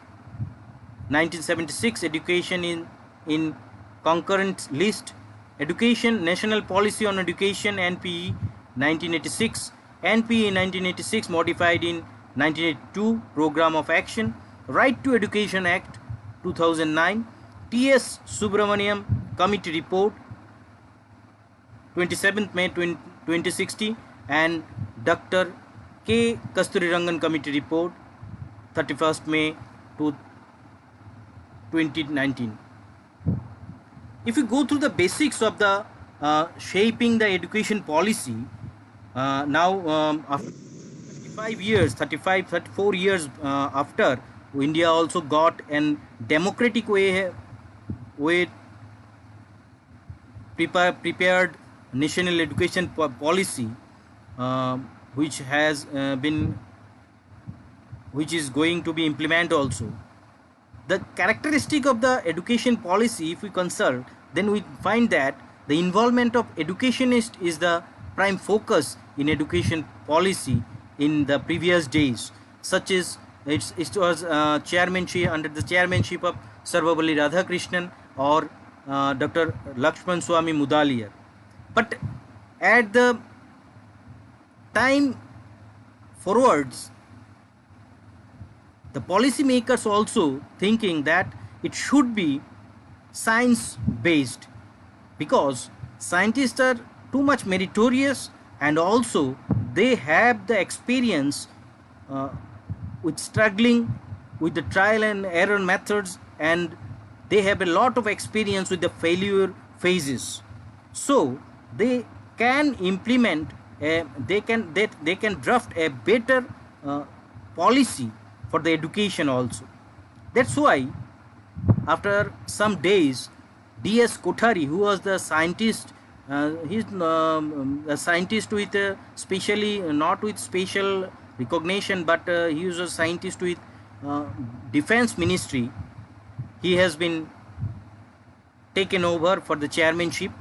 1976. Education in concurrent list. Education National Policy on Education NPE 1986. NPE 1986 modified in 1982. Program of Action. Right to Education Act 2009. T.S. Subramaniam Committee Report 27th May 2060 and Dr. K. Kasturirangan Committee Report 31st May 2019. If you go through the basics of the shaping the education policy, now after 34 years after, India also got a democratic way prepared national education policy, which is going to be implemented also. The characteristic of the education policy, if we consult, then we find that the involvement of educationist is the prime focus in education policy in the previous days, such as it was chairmanship under the chairmanship of Sarvapalli Radhakrishnan or Dr. Lakshman Swami Mudaliar. But at the time forwards, the policy makers also thinking that it should be science based, because scientists are too much meritorious and also they have the experience with struggling with the trial and error methods, and they have a lot of experience with the failure phases, so they can implement they can draft a better policy for the education also. That's why after some days, D.S. Kothari, who was the scientist, he's a scientist with specially not with special recognition, but he was a scientist with defense ministry. He has been taken over for the chairmanship,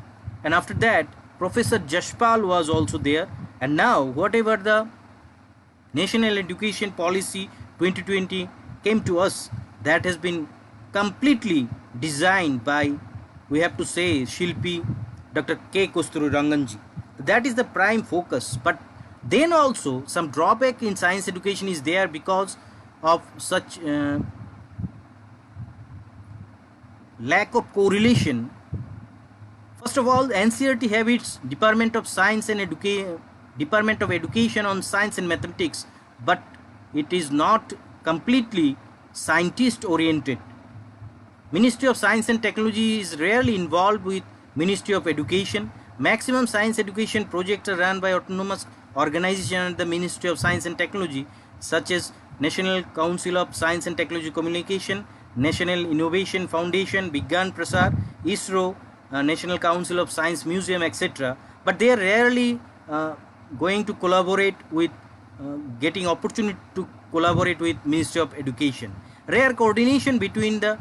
and after that Professor Jashpal was also there. And now whatever the national education policy 2020 came to us, that has been completely designed by, we have to say, Shilpi Dr. K. Kasturiranganji. That is the prime focus. But then also some drawback in science education is there because of such lack of correlation. First of all, NCERT have its Department of Science and Department of Education on Science and Mathematics, but it is not completely scientist oriented. Ministry of Science and Technology is rarely involved with Ministry of Education. Maximum science education projects are run by autonomous organizations under the Ministry of Science and Technology, such as National Council of Science and Technology Communication, National Innovation Foundation, Vigyan Prasar, ISRO, National Council of Science Museum, etc. But they are rarely going to collaborate with, getting opportunity to collaborate with Ministry of Education. Rare coordination between the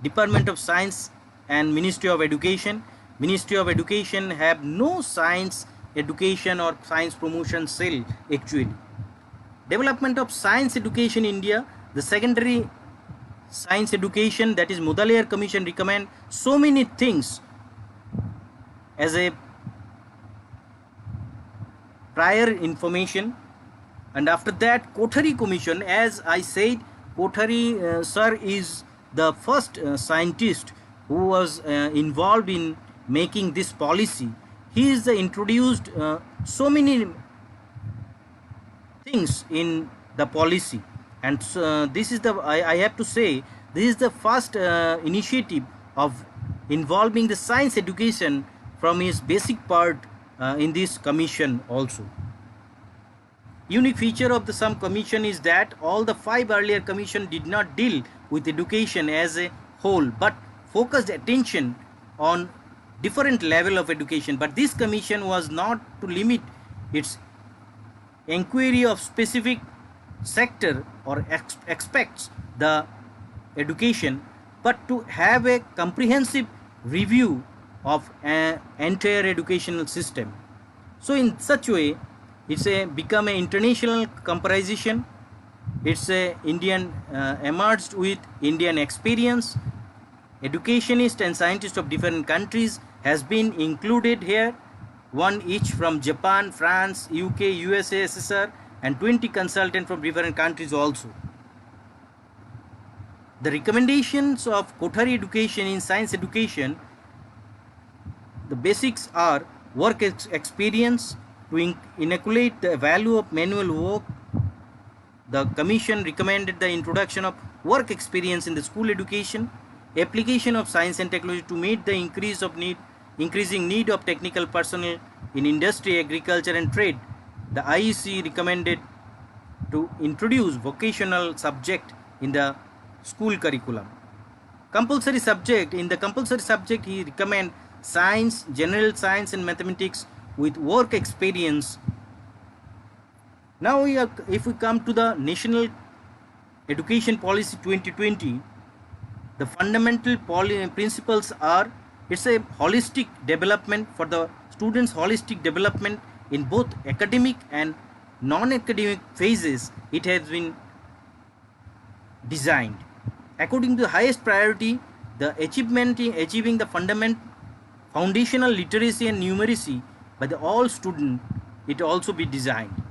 Department of Science and Ministry of Education. Ministry of Education have no science education or science promotion cell actually. Development of science education in India, the secondary science education, that is Mudaliar Commission recommend so many things as a prior information, and after that Kothari Commission, as I said, Kothari sir is the first scientist who was involved in making this policy. He is introduced so many things in the policy, and this is the, I have to say, this is the first initiative of involving the science education from his basic part in this commission also. Unique feature of the some commission is that all the 5 earlier commission did not deal with education as a whole, but focused attention on different level of education, but this commission was not to limit its inquiry of specific sector or aspects the education, but to have a comprehensive review of an entire educational system. So in such way, it's become an international comparison. It's a Indian emerged with Indian experience. Educationists and scientists of different countries has been included here, one each from Japan, France, UK, USA, SSR, and 20 consultants from different countries also. The recommendations of Kothari education in science education, the basics are work experience to inculcate the value of manual work. The commission recommended the introduction of work experience in the school education, application of science and technology to meet the increasing need of technical personnel in industry, agriculture and trade. The IEC recommended to introduce vocational subject in the school curriculum. Compulsory subject, in the compulsory subject he recommend science, general science and mathematics with work experience. Now if we come to the National Education Policy 2020, the fundamental principles are, it's a holistic development for the students, holistic development in both academic and non-academic phases. It has been designed according to the highest priority, the achievement in achieving the foundational literacy and numeracy by the all student. It also be designed.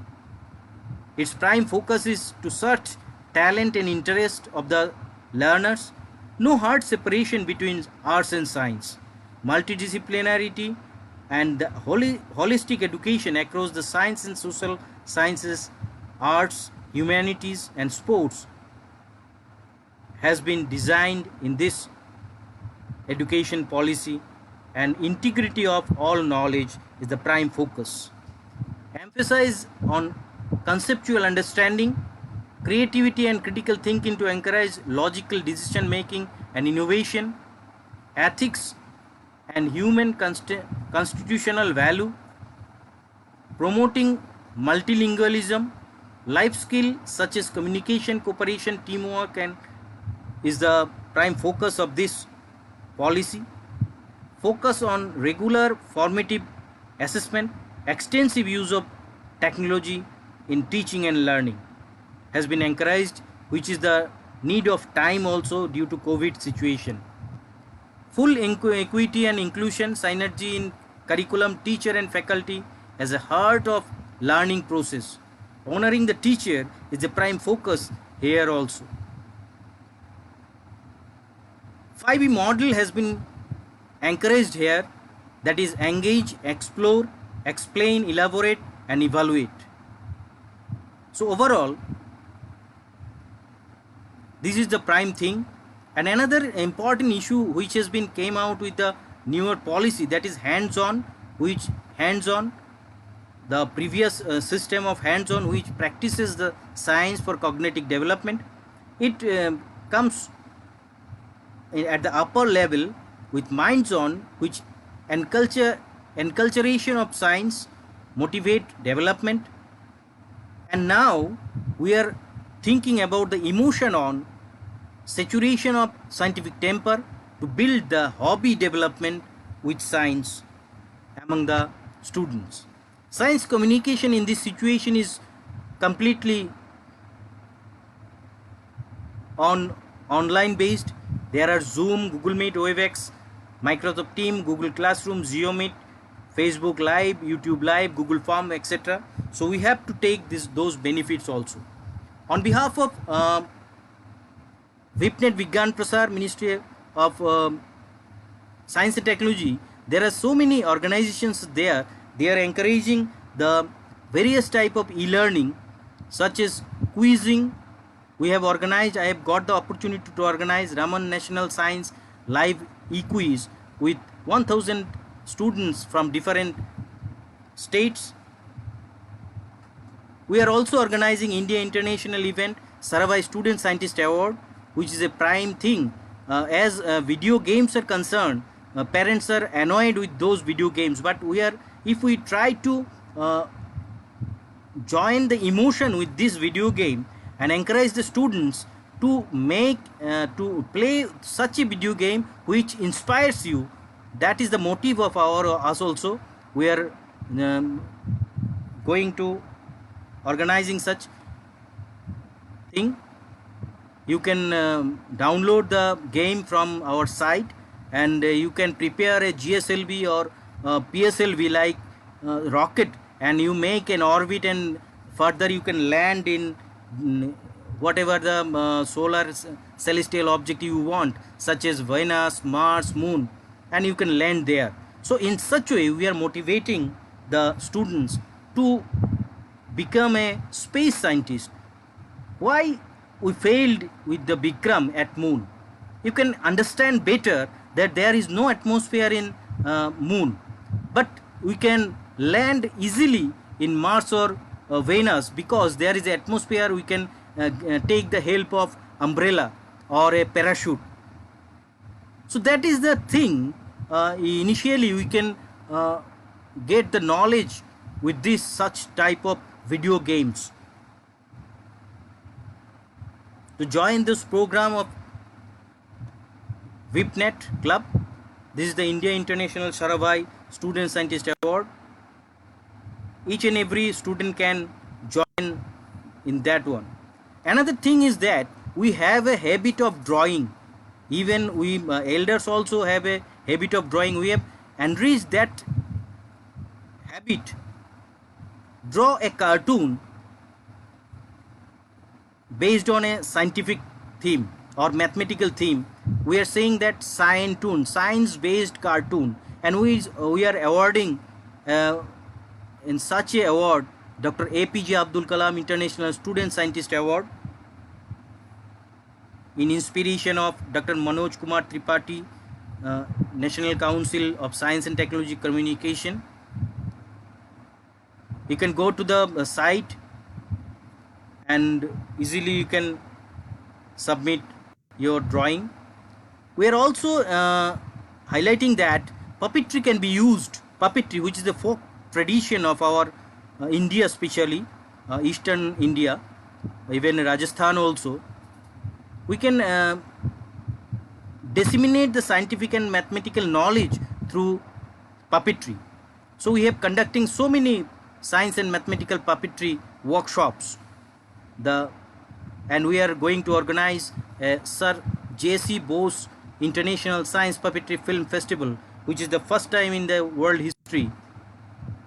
Its prime focus is to search talent and interest of the learners. No hard separation between arts and science. Multidisciplinarity and the holistic education across the science and social sciences, arts, humanities and sports has been designed in this education policy, and integrity of all knowledge is the prime focus. Emphasis on conceptual understanding, creativity and critical thinking to encourage logical decision making and innovation, ethics and human constitutional value, promoting multilingualism, life skill such as communication, cooperation, teamwork and is the prime focus of this policy. Focus on regular formative assessment, extensive use of technology in teaching and learning has been encouraged, which is the need of time also due to COVID situation. Full equity and inclusion, synergy in curriculum, teacher and faculty as a heart of learning process. Honoring the teacher is the prime focus here also. 5E model has been encouraged here, that is engage, explore, explain, elaborate and evaluate. So overall, this is the prime thing. And another important issue which has been came out with the newer policy, that is hands-on, which hands-on, the previous system of hands-on which practices the science for cognitive development, it comes at the upper level with minds-on, which enculturation of science, motivate development. And now we are thinking about the emotion on, saturation of scientific temper to build the hobby development with science among the students. Science communication in this situation is completely online based. There are Zoom, Google Meet, Webex, Microsoft Teams, Google Classroom, Geomeet, Facebook Live, YouTube Live, Google Form, etc. So we have to take those benefits also. On behalf of VIPNET Vigyan Prasar, Ministry of Science and Technology, there are so many organizations there. They are encouraging the various type of e-learning such as quizzing. We have organized, I have got the opportunity to organize Raman National Science Live e-quiz with 1000 students from different states. We are also organizing India International event, Saravai Student Scientist Award, which is a prime thing. As video games are concerned, parents are annoyed with those video games, but if we try to join the emotion with this video game and encourage the students to to play such a video game which inspires you, that is the motive of us also. We are going to organizing such thing. You can download the game from our site, and you can prepare a GSLV or PSLV like rocket, and you make an orbit, and further you can land in whatever the solar celestial object you want, such as Venus, Mars, Moon, and you can land there. So in such a way we are motivating the students to become a space scientist. Why we failed with the Vikram at moon? You can understand better that there is no atmosphere in moon, but we can land easily in Mars or Venus because there is an atmosphere. We can take the help of umbrella or a parachute. So that is the thing. Initially we can get the knowledge with this such type of video games. To join this program of VIPNet Club, this is the India International Sarabhai Student Scientist Award. Each and every student can join in that one. Another thing is that we have a habit of drawing. Even we elders also have a habit of drawing. We have enriched that habit. Draw a cartoon based on a scientific theme or mathematical theme. We are saying that science based cartoon, and we are awarding in such a award Dr. APJ Abdul Kalam International Student Scientist Award in inspiration of Dr. Manoj Kumar Tripathi, National Council of Science and Technology Communication. You can go to the site and easily you can submit your drawing. We are also highlighting that puppetry can be used. Puppetry, which is the folk tradition of our India, especially Eastern India, even Rajasthan also. We can disseminate the scientific and mathematical knowledge through puppetry. So we have conducting so many science and mathematical puppetry workshops. And we are going to organize Sir J.C. Bose International Science Puppetry Film Festival, which is the first time in the world history,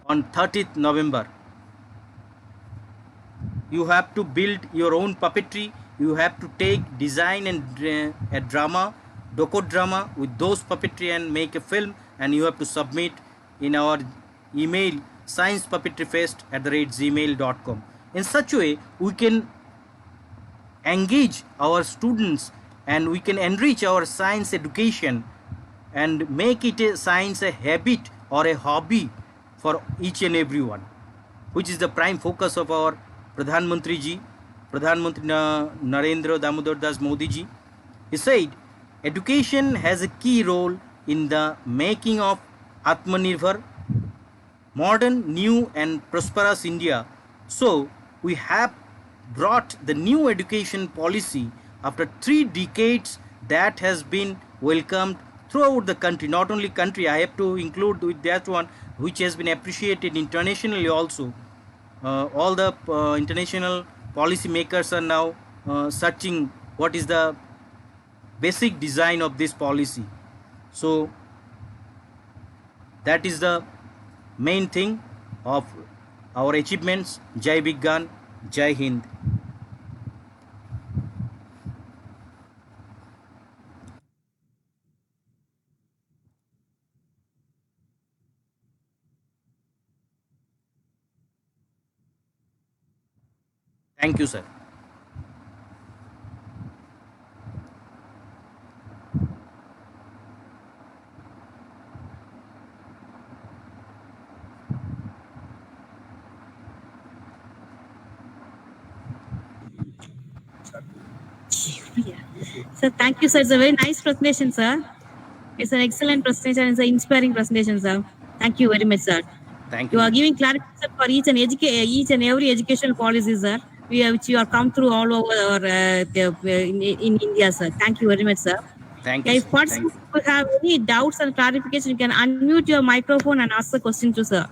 on 30th November. You have to build your own puppetry. You have to take design and a drama, docodrama with those puppetry and make a film, and you have to submit in our email sciencepuppetryfest@gmail.com. In such a way we can engage our students and we can enrich our science education and make it a science a habit or a hobby for each and everyone, which is the prime focus of our Pradhan Mantri ji, Pradhan Mantri Narendra Damodar Das Modi ji. He said education has a key role in the making of Atmanirbhar, modern, new and prosperous India. So we have brought the new education policy after 3 decades that has been welcomed throughout the country. Not only country, I have to include with that one, which has been appreciated internationally also. All the international policy makers are now searching what is the basic design of this policy. So that is the main thing of our achievements. Jai Vigyan, Jai Hind. Thank you, sir. Sir, thank you, sir. It's a very nice presentation, sir. It's an excellent presentation. It's an inspiring presentation, sir. Thank you very much, sir. Thank You you. are giving clarification for each and every educational policy, sir. Which you are come through all over in India, sir. Thank you very much, sir. Thank Yeah, you, if sir. Thank participants you. have any doubts and clarification, you can unmute your microphone and ask the question to sir.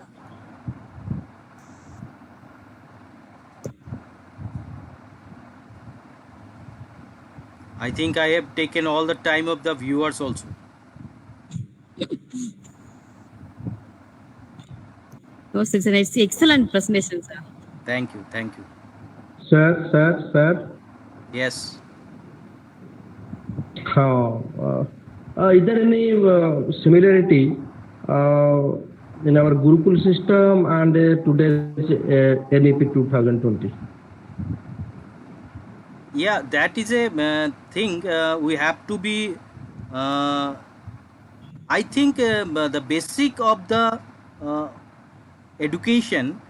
I think I have taken all the time of the viewers also. It's an excellent presentation, sir. Thank you. Thank you. Sir. Yes. Is there any similarity in our Gurukul system and today's NEP 2020? Yeah, that is a thing we have to be. I think the basic of the education,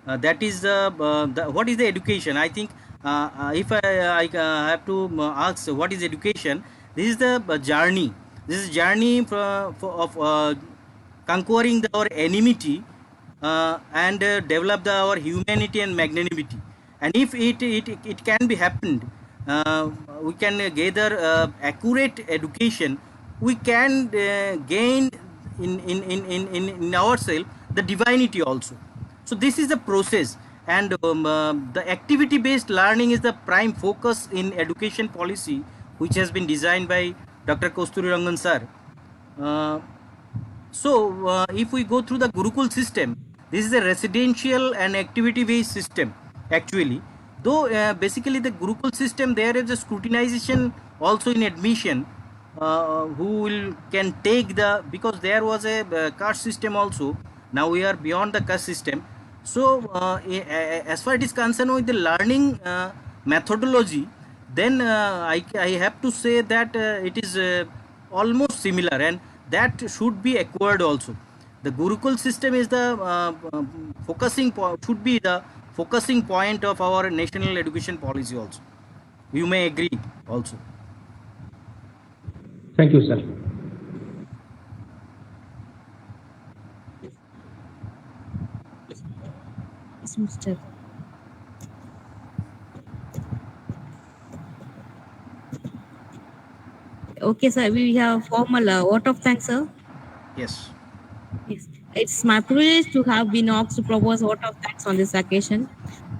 that is what is the education. I think if I have to ask what is education, this is the journey. This is journey of conquering our enmity and develop our humanity and magnanimity. And if it can be happened, we can gather accurate education, we can gain in ourselves the divinity also. So this is the process, and the activity based learning is the prime focus in education policy, which has been designed by Dr. Kosturi Rangan sir. If we go through the Gurukul system, this is a residential and activity based system actually. Though basically the Gurukul system, there is a scrutinization also in admission, who can take the, because there was a caste system also. Now we are beyond the caste system. So as far as it is concerned with the learning methodology, then I have to say that it is almost similar, and that should be acquired also. The Gurukul system is the should be the focusing point of our national education policy also. You may agree also. Thank you, sir. Yes, Mr. Okay, sir. We have formal vote of thanks, sir. Yes. Yes. It's my privilege to have been asked to propose vote of thanks on this occasion.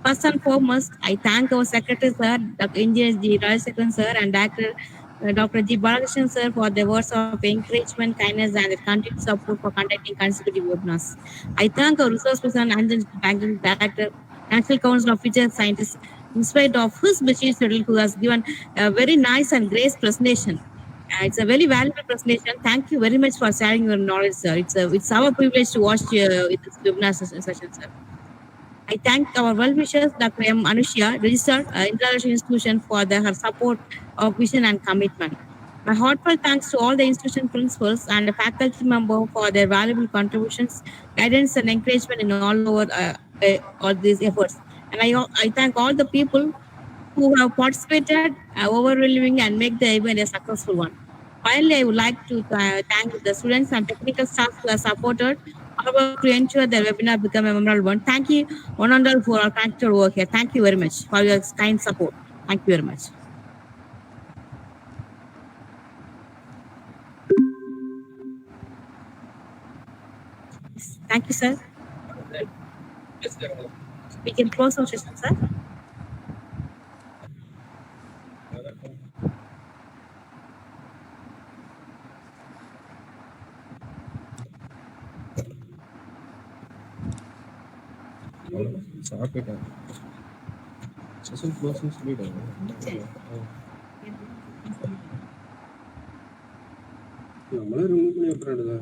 First and foremost, I thank our Secretary, sir, Dr. Engineer G. Rajasekharan, sir, and Dr. G. Balakrishnan, sir, for their words of encouragement, kindness, and their continued support for conducting consecutive webinars. I thank our resource person, Anjan Banking Director, National Council of Future Scientists, in spite of his busy schedule, who has given a very nice and great presentation. It's a very valuable presentation. Thank you very much for sharing your knowledge, sir. It's our privilege to watch with this webinar session, sir. I thank our well-wishers, Dr. M. Anushya, registered international institution, for her support of vision and commitment. My heartfelt thanks to all the institution principals and the faculty members for their valuable contributions, guidance, and encouragement in all these efforts. And I thank all the people who have participated, overwhelming, and make the event a successful one. Finally, I would like to thank the students and technical staff who have supported our work to ensure the webinar become a memorable one. Thank you, one and all, for our connected work here. Thank you very much for your kind support. Thank you very much. Thank you, sir. We can close our session, sir. சாப்பிட்டேன் session க்ளோஸ்னு சொல்லிட்டாங்க நம்மளே remove பண்ணி விட்டுறாங்க